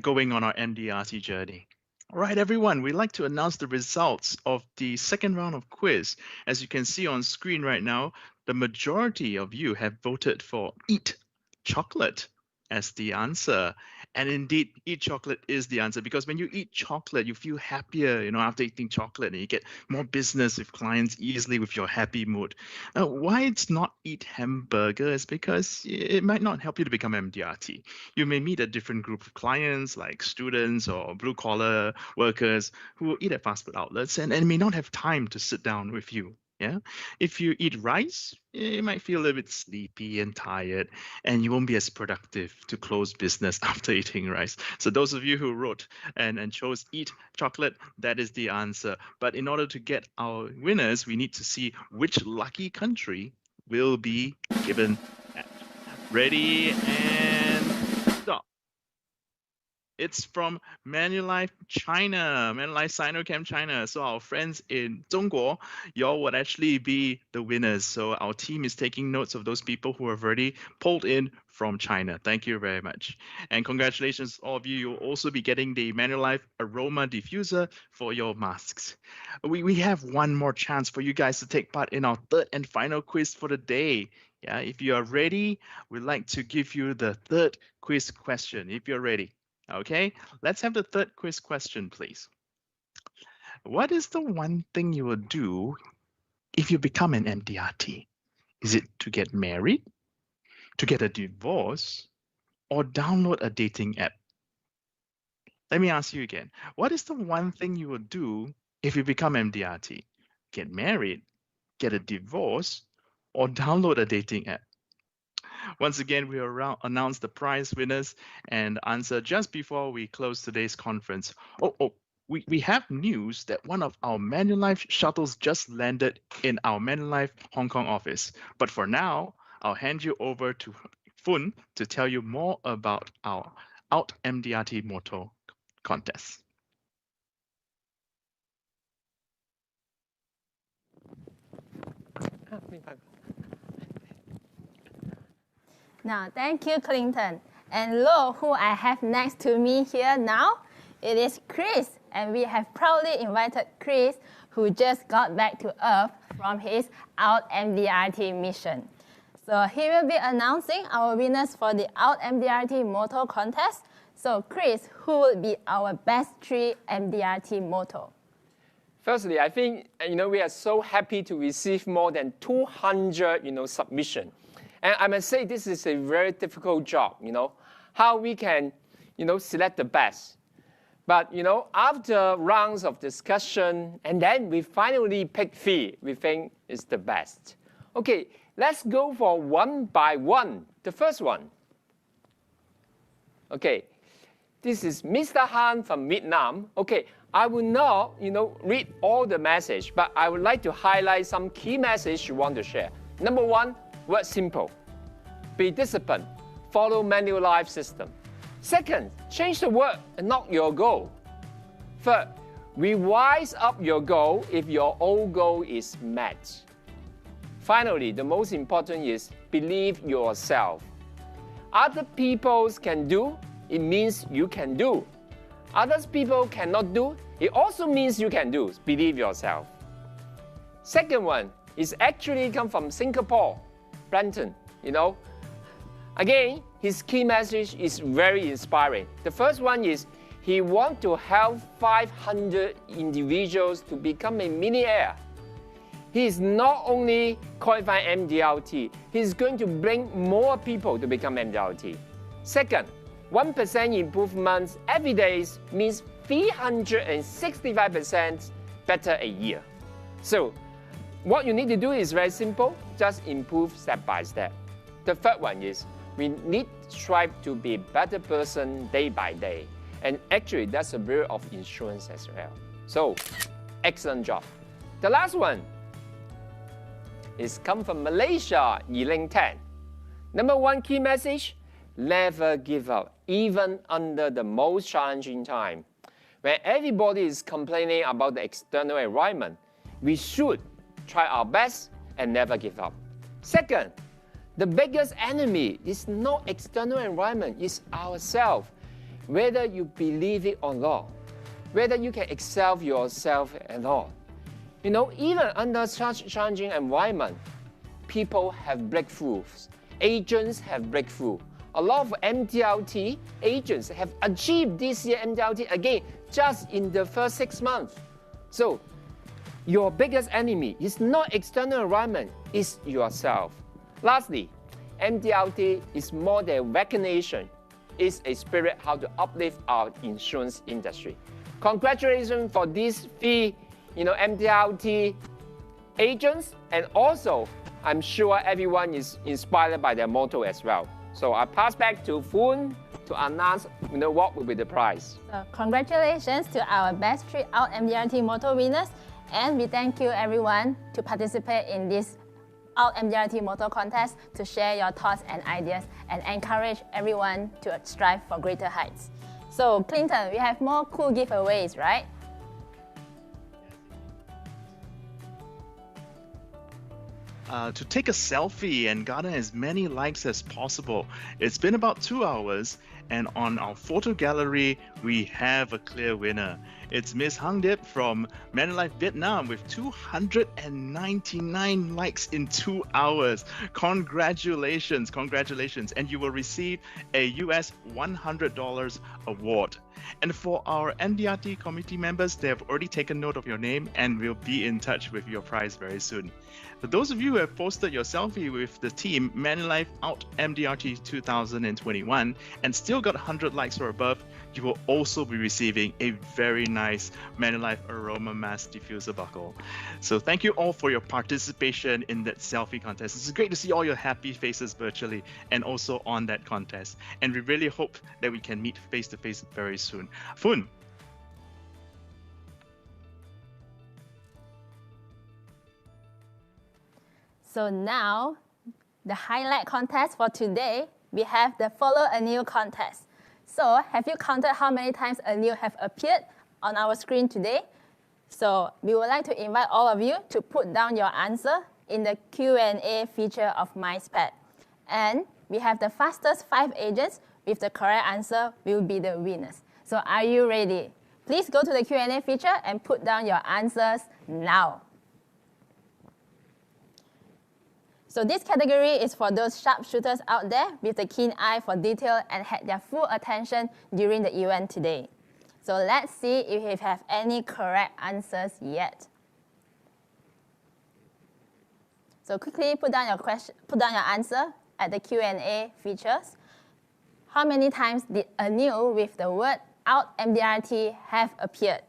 going on our MDRT journey. All right, everyone, we'd like to announce the results of the second round of quiz. As you can see on screen right now, the majority of you have voted for eat chocolate as the answer. And indeed, eat chocolate is the answer, because when you eat chocolate, you feel happier, after eating chocolate, and you get more business with clients easily with your happy mood. Why it's not eat hamburger is because it might not help you to become MDRT. You may meet a different group of clients, like students or blue-collar workers who will eat at fast food outlets and may not have time to sit down with you. Yeah. If you eat rice, you might feel a little bit sleepy and tired, and you won't be as productive to close business after eating rice. So those of you who wrote and chose eat chocolate, that is the answer. But in order to get our winners, we need to see which lucky country will be given. Ready and stop. It's from Manulife China, Manulife Sinochem China. So our friends in Zhongguo, y'all would actually be the winners. So our team is taking notes of those people who have already pulled in from China. Thank you very much. And congratulations, all of you. You'll also be getting the Manulife Aroma Diffuser for your masks. We have one more chance for you guys to take part in our third and final quiz for the day. Yeah, if you are ready, we'd like to give you the third quiz question, if you're ready. Okay, let's have the third quiz question, please. What is the one thing you will do if you become an MDRT? Is it to get married, to get a divorce, or download a dating app? Let me ask you again. What is the one thing you will do if you become MDRT? Get married, get a divorce, or download a dating app? Once again, we will announce the prize winners and answer just before we close today's conference. We have news that one of our Manulife shuttles just landed in our Manulife Hong Kong office. But for now, I'll hand you over to Fun to tell you more about our Out MDRT Moto contest. Now, thank you, Clinton. And look who I have next to me here now. It is Chris, and we have proudly invited Chris, who just got back to Earth from his Out MDRT mission. So he will be announcing our winners for the Out MDRT Moto contest. So Chris, who will be our best 3 MDRT Moto? Firstly, I think we are so happy to receive more than 200 submissions. And I must say this is a very difficult job, how we can select the best. But after rounds of discussion, and then we finally pick 3 we think is the best. Okay, let's go for one by one. The first one. Okay, this is Mr. Han from Vietnam. Okay, I will not read all the message, but I would like to highlight some key message you want to share. Number 1, word simple. Be disciplined. Follow Manulife system. Second, change the word and not your goal. Third, revise up your goal if your old goal is met. Finally, the most important is believe yourself. Other people can do, it means you can do. Other people cannot do, it also means you can do. Believe yourself. Second one is actually come from Singapore, Brenton, Again, his key message is very inspiring. The first one is, He wants to help 500 individuals to become a millionaire. He is not only qualifying MDRT, he's going to bring more people to become MDRT. Second, 1% improvements every day means 365% better a year. So what you need to do is very simple, just improve step by step. The third one is we need to strive to be a better person day by day. And actually, that's a Bureau of Insurance as well. So, excellent job. The last one is come from Malaysia, Yiling 10. Number one key message, never give up, even under the most challenging time. When everybody is complaining about the external environment, we should try our best and never give up. Second, the biggest enemy is not external environment, it's ourselves. Whether you believe it or not, whether you can excel yourself or not. You know, even under such challenging environment, people have breakthroughs, agents have breakthrough. A lot of MDRT agents have achieved this year MDRT again just in the first 6 months. So your biggest enemy is not external environment, it's yourself. Lastly, MDRT is more than recognition. It's a spirit how to uplift our insurance industry. Congratulations for these 3 MDRT agents, and also I'm sure everyone is inspired by their motto as well. So I pass back to Foon to announce what will be the prize. So congratulations to our best 3 out MDRT motto winners, and we thank you everyone to participate in this Out MDRT Motto Contest to share your thoughts and ideas and encourage everyone to strive for greater heights. So Clinton, we have more cool giveaways, right? To take a selfie and garner as many likes as possible. It's been about 2 hours, and on our photo gallery, we have a clear winner. It's Miss Hang Dip from Manulife Vietnam with 299 likes in 2 hours. Congratulations, congratulations. And you will receive a US $100 award. And for our MDRT committee members, they have already taken note of your name and will be in touch with your prize very soon. For those of you who have posted your selfie with the team Manulife Out MDRT 2021 and still got 100 likes or above, you will also be receiving a very nice Manulife Aroma Mask Diffuser buckle. So thank you all for your participation in that selfie contest. It's great to see all your happy faces virtually and also on that contest. And we really hope that we can meet face to face very soon. Foon. So now, the highlight contest for today, we have the Follow a New contest. So have you counted how many times a new have appeared on our screen today? So we would like to invite all of you to put down your answer in the Q&A feature of MySpad. And we have the fastest 5 agents with the correct answer will be the winners. So are you ready? Please go to the Q&A feature and put down your answers now. So this category is for those sharpshooters out there with a keen eye for detail and had their full attention during the event today. So let's see if we have any correct answers yet. So quickly put down your answer at the Q&A features. How many times did a new with the word Out MDRT have appeared?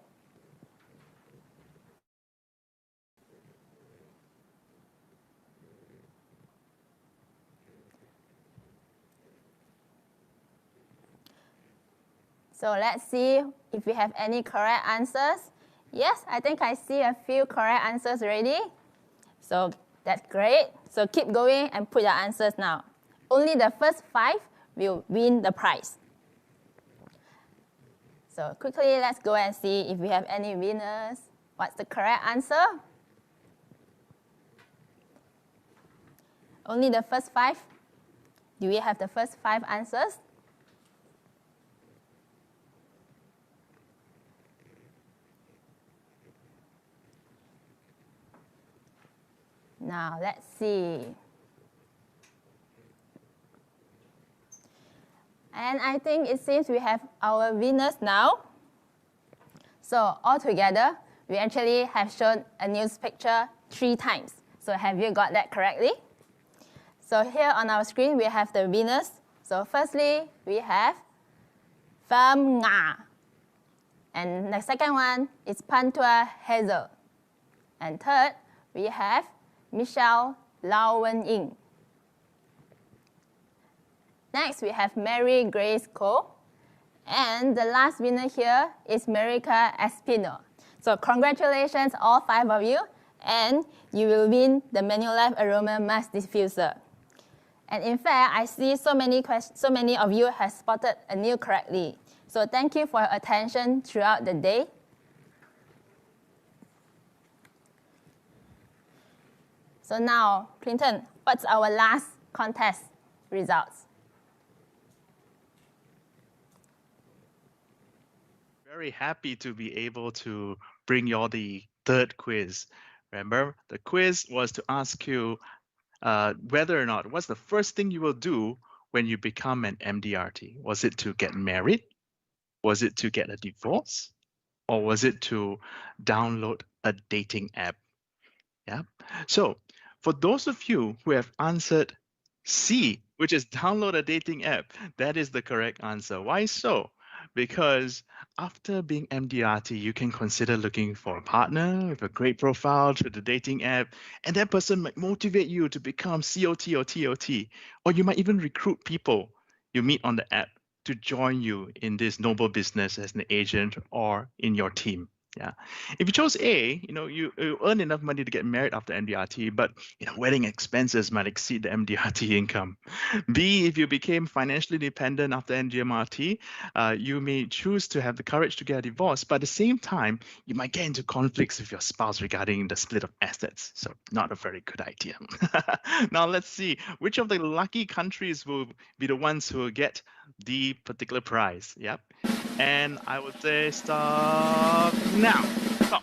So let's see if we have any correct answers. Yes, I think I see a few correct answers already. So that's great. So keep going and put your answers now. Only the first 5 will win the prize. So quickly, let's go and see if we have any winners. What's the correct answer? Only the first 5? Do we have the first 5 answers? Now, let's see. And I think it seems we have our winners now. So altogether, we actually have shown a news picture 3 times. So have you got that correctly? So here on our screen, we have the winners. So firstly, we have Pham Nga. And the second one is Pantua Hazel. And third, we have Michelle Lau Wen Ying. Next, we have Mary Grace Ko. And the last winner here is Marika Espino. So congratulations, all 5 of you. And you will win the Manulife Aroma Mask Diffuser. And in fact, I see so many of you have spotted a new correctly. So thank you for your attention throughout the day. So now, Clinton, what's our last contest results? Very happy to be able to bring you all the 3rd quiz. Remember, the quiz was to ask you whether or not, what's the first thing you will do when you become an MDRT? Was it to get married? Was it to get a divorce? Or was it to download a dating app? Yeah. So for those of you who have answered C, which is download a dating app, that is the correct answer. Why so? Because after being MDRT, you can consider looking for a partner with a great profile through the dating app, and that person might motivate you to become COT or TOT, or you might even recruit people you meet on the app to join you in this noble business as an agent or in your team. Yeah. If you chose A, you earn enough money to get married after MDRT, but wedding expenses might exceed the MDRT income. B, if you became financially independent after MDRT, you may choose to have the courage to get a divorce, but at the same time, you might get into conflicts with your spouse regarding the split of assets. So not a very good idea. Now let's see which of the lucky countries will be the ones who will get the particular prize. Yep. And I would say stop now. Stop.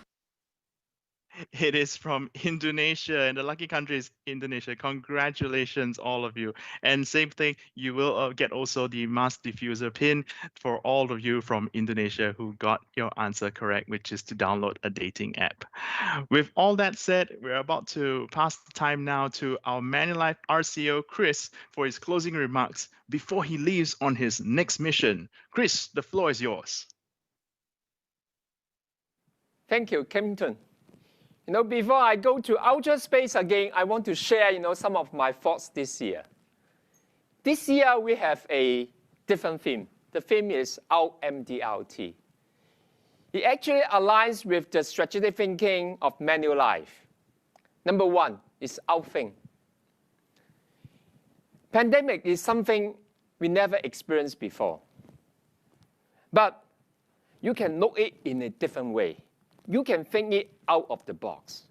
It is from Indonesia, and the lucky country is Indonesia. Congratulations, all of you. And same thing, you will get also the mask diffuser pin for all of you from Indonesia who got your answer correct, which is to download a dating app. With all that said, we're about to pass the time now to our Manulife RCO, Chris, for his closing remarks before he leaves on his next mission. Chris, the floor is yours. Thank you, Kempton. Before I go to outer space again, I want to share, some of my thoughts this year. This year, we have a different theme. The theme is Out MDRT. It actually aligns with the strategic thinking of Manulife. Number 1 is outthink. Pandemic is something we never experienced before. But you can look at it in a different way. You can think it out of the box.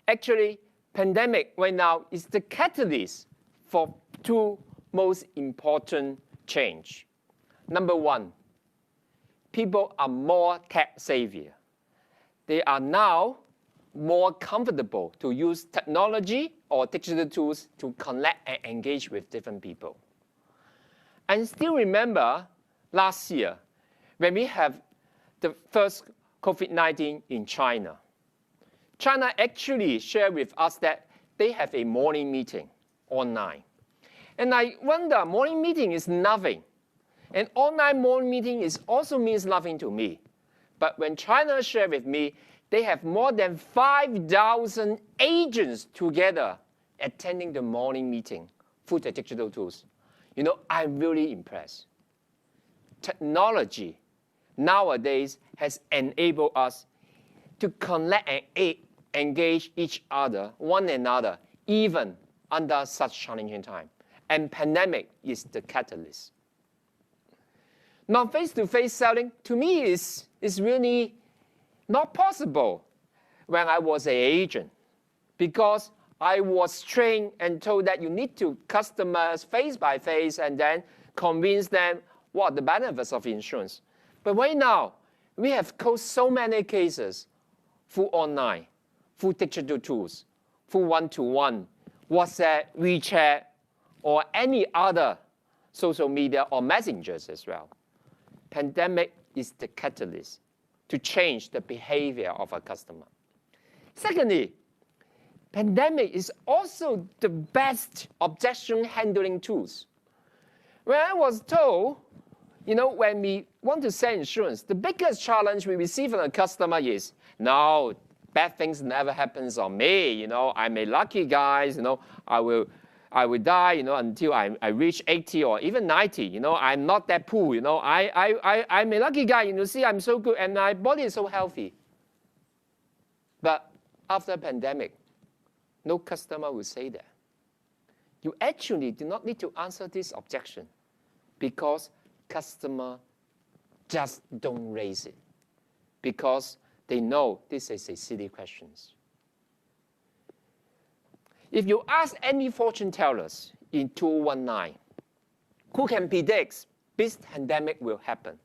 Actually, pandemic right now is the catalyst for 2 most important change. Number 1, people are more tech savvy. They are now more comfortable to use technology or digital tools to connect and engage with different people. And still remember last year when we have the first COVID-19 in China. China actually shared with us that they have a morning meeting online. And I wonder, morning meeting is nothing. And online morning meeting also means nothing to me. But when China shared with me, they have more than 5,000 agents together attending the morning meeting through the digital tools. I'm really impressed. Technology nowadays has enabled us to connect and engage each other, one another, even under such challenging time. And pandemic is the catalyst. Now, face-to-face selling, to me, is really not possible when I was an agent, because I was trained and told that you need to customers face by face and then convince them what are the benefits of insurance. But right now, we have closed so many cases through online, through digital tools, through one-to-one, WhatsApp, WeChat, or any other social media or messengers as well. Pandemic is the catalyst to change the behavior of a customer. Secondly, pandemic is also the best objection handling tools. When I was told, when we want to sell insurance, the biggest challenge we receive from a customer is, no, bad things never happens on me. I'm a lucky guy. I will die. Until I reach 80 or even 90. I'm not that poor. I'm a lucky guy. See, I'm so good and my body is so healthy. But after pandemic, no customer will say that. You actually do not need to answer this objection because customer just don't raise it because they know this is a silly question. If you ask any fortune tellers in 2019, who can predict this pandemic will happen?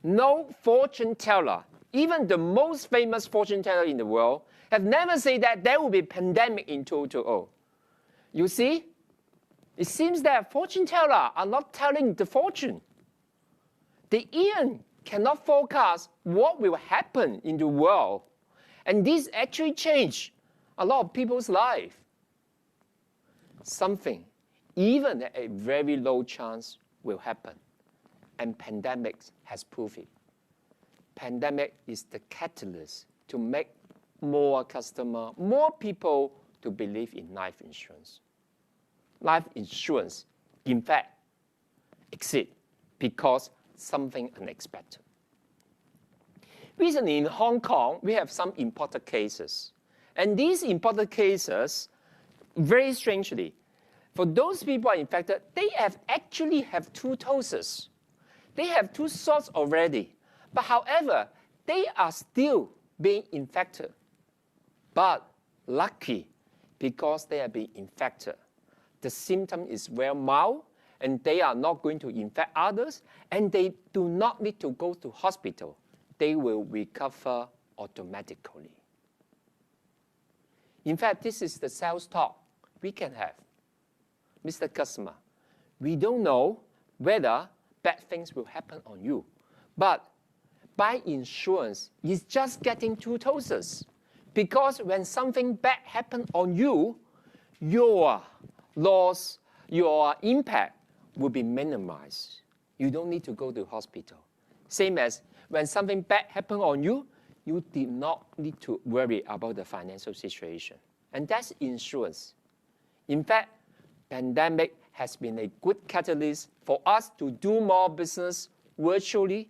No fortune teller, even the most famous fortune teller in the world, have never said that there will be a pandemic in 2020. You see, it seems that fortune tellers are not telling the fortune. They even cannot forecast what will happen in the world. And this actually changed a lot of people's life. Something, even at a very low chance, will happen. And pandemic has proved it. Pandemic is the catalyst to make more customers, more people to believe in life insurance. Life insurance, in fact, exists because something unexpected. Recently in Hong Kong, we have some imported cases. And these imported cases, very strangely, for those people who are infected, they actually have 2 doses. They have 2 shots already. But however, they are still being infected. But lucky, because they are being infected, the symptom is very mild, and they are not going to infect others, and they do not need to go to hospital. They will recover automatically. In fact, this is the sales talk we can have. Mr. Customer, we don't know whether bad things will happen on you, but buy insurance is just getting 2 doses. Because when something bad happens on you, your loss, your impact will be minimized. You don't need to go to hospital. Same as when something bad happens on you, you did not need to worry about the financial situation. And that's insurance. In fact, pandemic has been a good catalyst for us to do more business virtually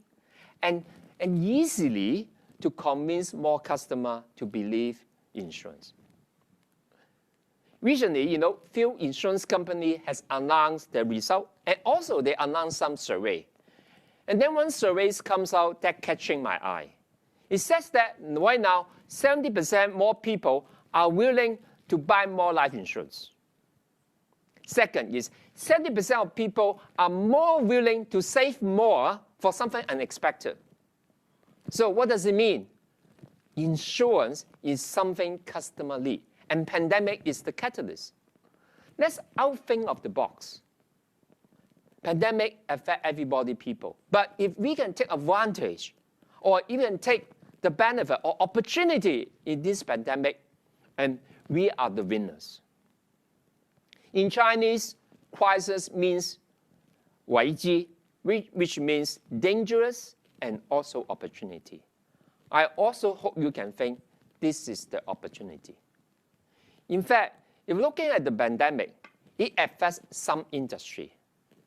and easily to convince more customers to believe in insurance. Recently, few insurance company has announced their result, and also they announced some survey. And then one survey comes out that catching my eye. It says that right now, 70% more people are willing to buy more life insurance. Second is 70% of people are more willing to save more for something unexpected. So what does it mean? Insurance is something customer need, and pandemic is the catalyst. Let's outthink of the box. Pandemic affect everybody, people. But if we can take advantage or even take the benefit or opportunity in this pandemic, and we are the winners. In Chinese, crisis means 危机, which means dangerous and also opportunity. I also hope you can think this is the opportunity. In fact, if looking at the pandemic, it affects some industry.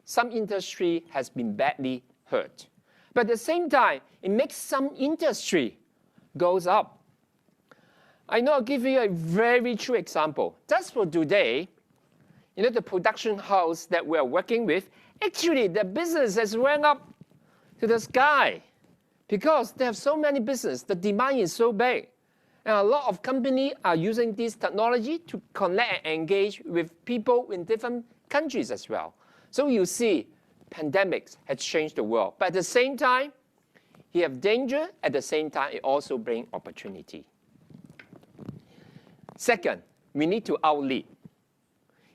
Some industry has been badly hurt. But at the same time, it makes some industry goes up. I know I'll give you a very true example. Just for today, the production house that we're working with, actually the business has went up to the sky because they have so many business, the demand is so big. And a lot of companies are using this technology to connect and engage with people in different countries as well. So you see, pandemics has changed the world. But at the same time, you have danger. At the same time, it also brings opportunity. Second, we need to outlead.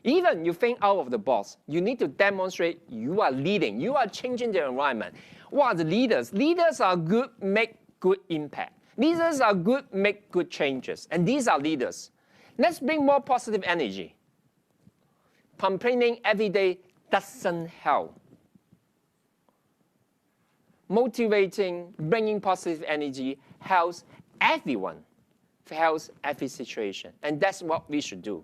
Even you think out of the box, you need to demonstrate you are leading. You are changing the environment. What are the leaders? Leaders are good, make good impact. Leaders are good, make good changes. And these are leaders. Let's bring more positive energy. Complaining every day doesn't help. Motivating, bringing positive energy helps everyone, helps every situation. And that's what we should do.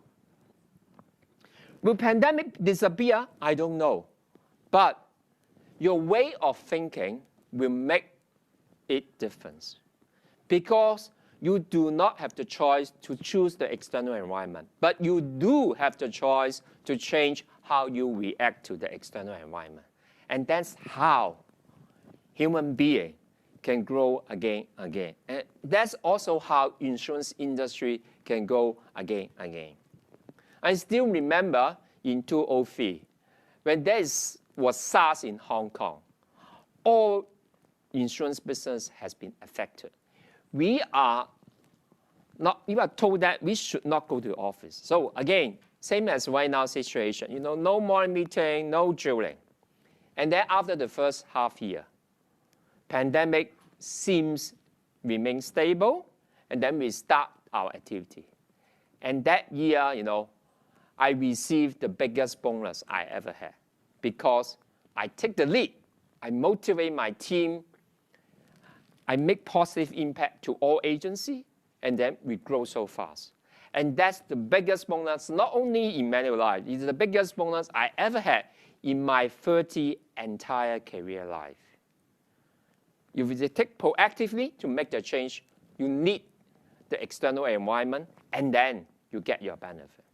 Will pandemic disappear? I don't know. But your way of thinking will make it different. Because you do not have the choice to choose the external environment, but you do have the choice to change how you react to the external environment. And that's how human being can grow again. And that's also how insurance industry can go again. I still remember in 2003, when there was SARS in Hong Kong, all insurance business has been affected. We are told that we should not go to the office. So again, same as right now situation, no more meeting, no drilling. And then after the first half year, pandemic seems remain stable, and then we start our activity. And that year, I received the biggest bonus I ever had because I take the lead. I motivate my team. I make positive impact to all agencies, and then we grow so fast. And that's the biggest bonus, not only in Manulife, it's the biggest bonus I ever had in my 30 entire career life. If you take proactively to make the change, you need the external environment, and then you get your benefit.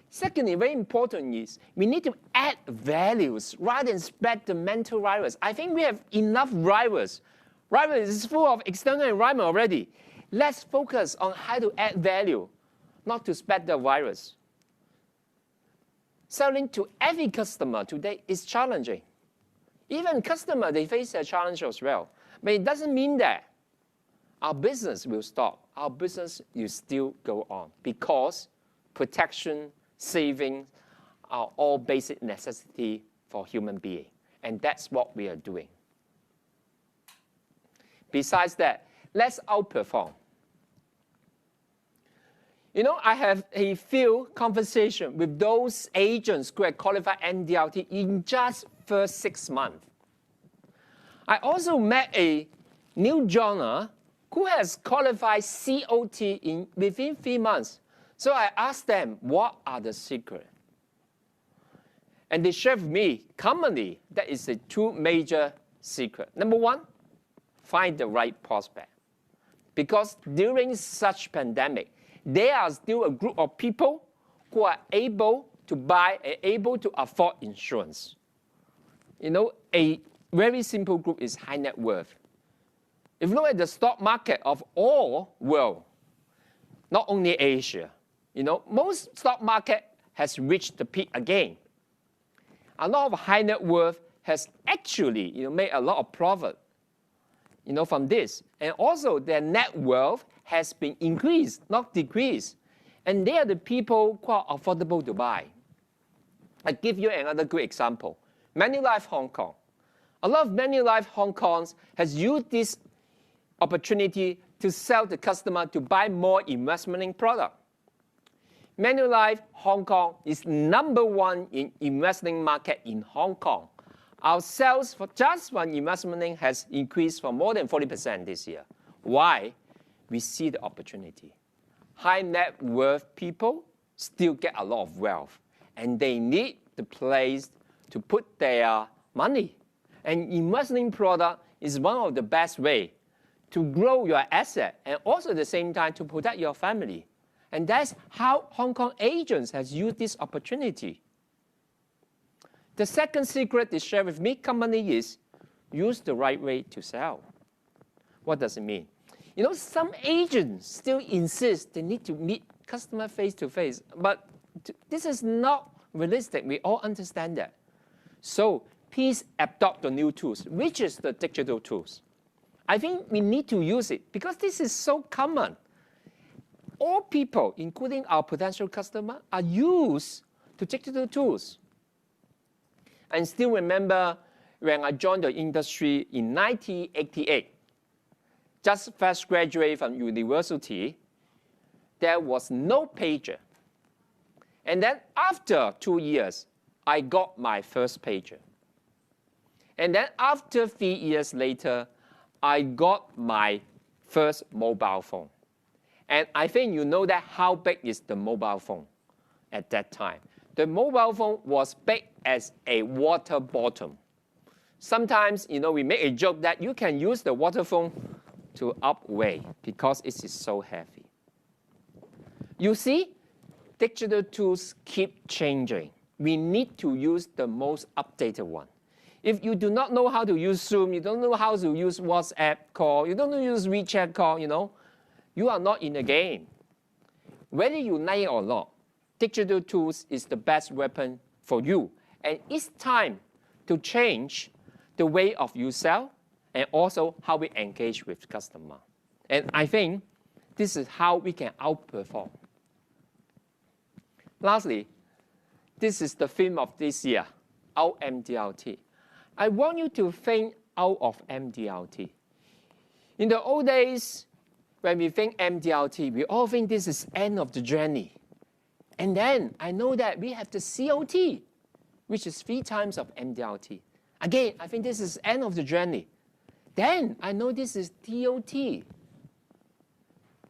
Secondly, very important is we need to add values rather than spread the mental virus. I think we have enough virus. Virus is full of external environment already. Let's focus on how to add value, not to spread the virus. Selling to every customer today is challenging. Even customer, they face a challenge as well. But it doesn't mean that our business will stop. Our business will still go on because protection, saving are all basic necessity for human being. And that's what we are doing. Besides that, let's outperform. I have a few conversations with those agents who have qualified MDRT in just first 6 months. I also met a new joiner who has qualified COT within 3 months. So I asked them, what are the secrets? And they shared with me, commonly, that is the 2 major secrets. Number 1, find the right prospect. Because during such pandemic, there are still a group of people who are able to buy and able to afford insurance. A very simple group is high net worth. If you look at the stock market of all world, not only Asia, most stock market has reached the peak again. A lot of high net worth has actually made a lot of profit from this. And also their net worth has been increased, not decreased. And they are the people who are affordable to buy. I give you another good example. Manulife Hong Kong. A lot of Manulife Hong Kongs has used this opportunity to sell the customer to buy more investment product. Manulife Hong Kong is #1 in investing market in Hong Kong. Our sales for just one investment has increased for more than 40% this year. Why? We see the opportunity. High net worth people still get a lot of wealth, and they need the place to put their money. And investing product is one of the best way to grow your asset and also at the same time to protect your family. And that's how Hong Kong agents has used this opportunity. The second secret they share with me, company, is use the right way to sell. What does it mean? Some agents still insist they need to meet customer face to face, but this is not realistic. We all understand that. So please adopt the new tools, which is the digital tools. I think we need to use it because this is so common. All people, including our potential customer, are used to digital tools. I still remember when I joined the industry in 1988, just fresh graduated from university, there was no pager. And then after 2 years, I got my first pager. And then after 3 years later, I got my first mobile phone. And I think you know that how big is the mobile phone at that time. The mobile phone was big as a water bottle. Sometimes, we make a joke that you can use the water phone to upweigh because it is so heavy. You see, digital tools keep changing. We need to use the most updated one. If you do not know how to use Zoom, you don't know how to use WhatsApp call, you don't know how to use WeChat call, you are not in the game. Whether you like it or not, digital tools is the best weapon for you. And it's time to change the way of you sell and also how we engage with customer. And I think this is how we can outperform. Lastly, this is the theme of this year, out MDRT. I want you to think out of MDRT. In the old days, when we think MDRT, we all think this is end of the journey. And then I know that we have the COT, which is 3 times of MDRT. Again, I think this is end of the journey. Then I know this is TOT.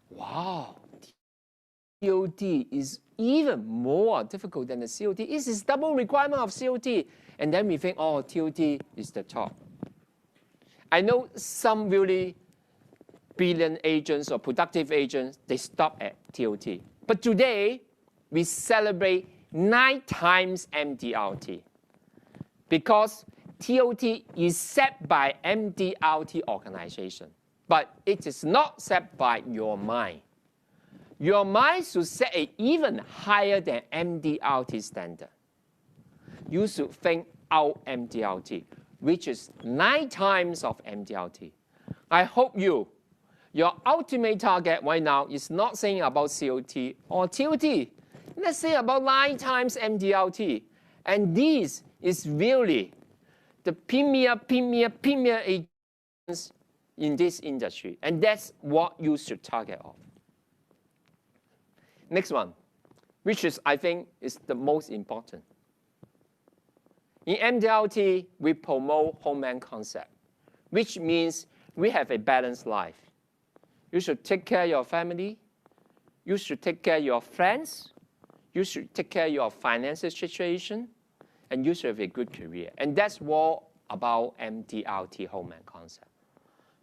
Wow, TOT is even more difficult than the COT. This is double requirement of COT. And then we think, oh, TOT is the top. I know some really brilliant agents or productive agents, they stop at TOT. But today, we celebrate 9 times MDRT because TOT is set by MDRT organization, but it is not set by your mind. Your mind should set it even higher than MDRT standard. You should think out MDRT, which is 9 times of MDRT. I hope your ultimate target right now is not saying about COT or TOT. Let's say about 9 times MDRT. And this is really the premier agents in this industry. And that's what you should target on. Next one, which is, I think, is the most important. In MDRT, we promote homeland concept, which means we have a balanced life. You should take care of your family. You should take care of your friends. You should take care of your financial situation. And you should have a good career. And that's what about MDRT homeland concept.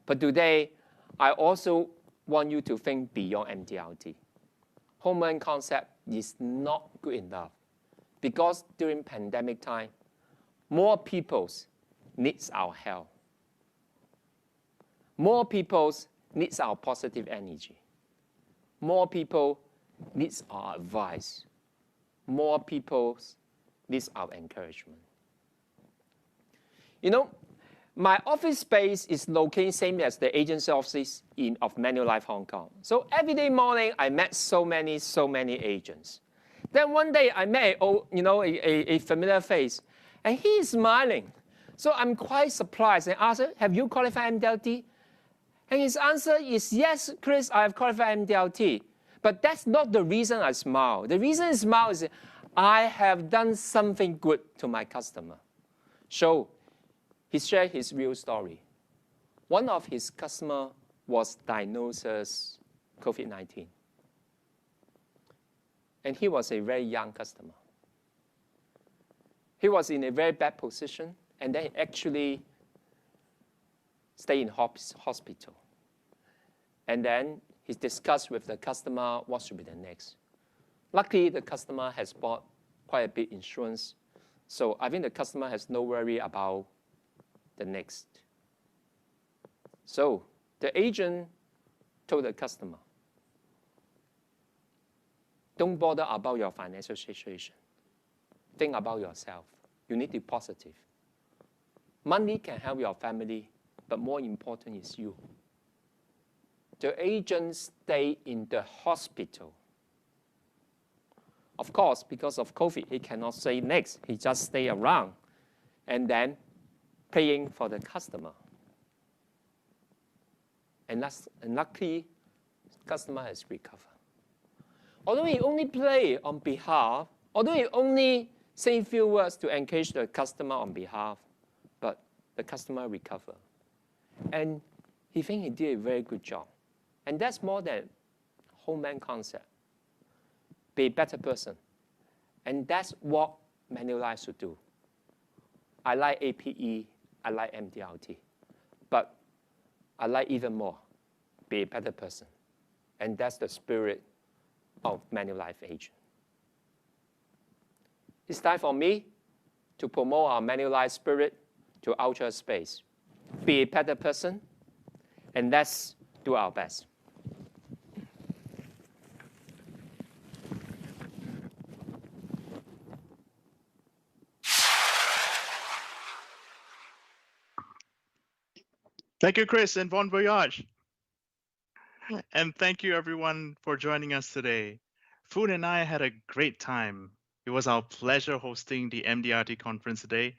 But today, I also want you to think beyond MDRT. Homeland concept is not good enough because during pandemic time, more people need our help. More people need our positive energy. More people need our advice. More people need our encouragement. My office space is located same as the agency office of Manulife Hong Kong. So every day morning, I met so many agents. Then one day I met a familiar face, and he is smiling. So I'm quite surprised and asked, have you qualified MDRT? And his answer is, yes, Chris, I have qualified MDRT. But that's not the reason I smile. The reason I smile is I have done something good to my customer. So he shared his real story. One of his customers was diagnosed as COVID-19. And he was a very young customer. He was in a very bad position, and then he actually stayed in hospital. And then he discussed with the customer what should be the next. Luckily, the customer has bought quite a big insurance, so I think the customer has no worry about the next. So the agent told the customer, don't bother about your financial situation. Think about yourself. You need to be positive. Money can help your family, but more important is you. The agent stayed in the hospital. Of course, because of COVID, he cannot say next. He just stay around and then paying for the customer. And luckily, customer has recovered. Although he only play on behalf, although he only say few words to engage the customer on behalf, but the customer recover. And he think he did a very good job. And that's more than whole man concept. Be a better person. And that's what Manulife should do. I like APE, I like MDRT, but I like even more, be a better person. And that's the spirit of Manulife Agent. It's time for me to promote our Manulife spirit to outer space. Be a better person, and let's do our best. Thank you, Chris, and bon voyage. And thank you, everyone, for joining us today. Foon and I had a great time. It was our pleasure hosting the MDRT conference today,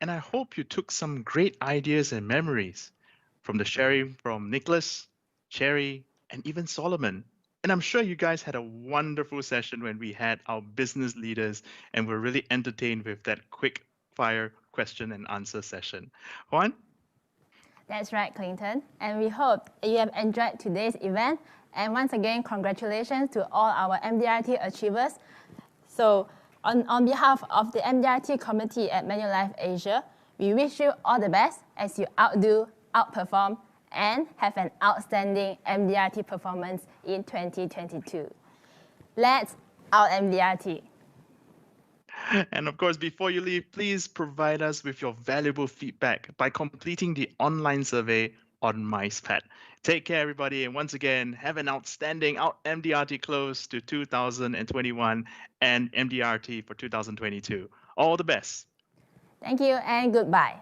and I hope you took some great ideas and memories from the sharing from Nicholas, Cherry, and even Solomon. And I'm sure you guys had a wonderful session when we had our business leaders and were really entertained with that quick fire question and answer session. Juan? That's right, Clinton. And we hope you have enjoyed today's event. And once again, congratulations to all our MDRT achievers. So on behalf of the MDRT committee at Manulife Asia, we wish you all the best as you outdo, outperform, and have an outstanding MDRT performance in 2022. Let's out MDRT. And of course, before you leave, please provide us with your valuable feedback by completing the online survey on MicePad. Take care, everybody. And once again, have an outstanding MDRT close to 2021 and MDRT for 2022. All the best. Thank you and goodbye.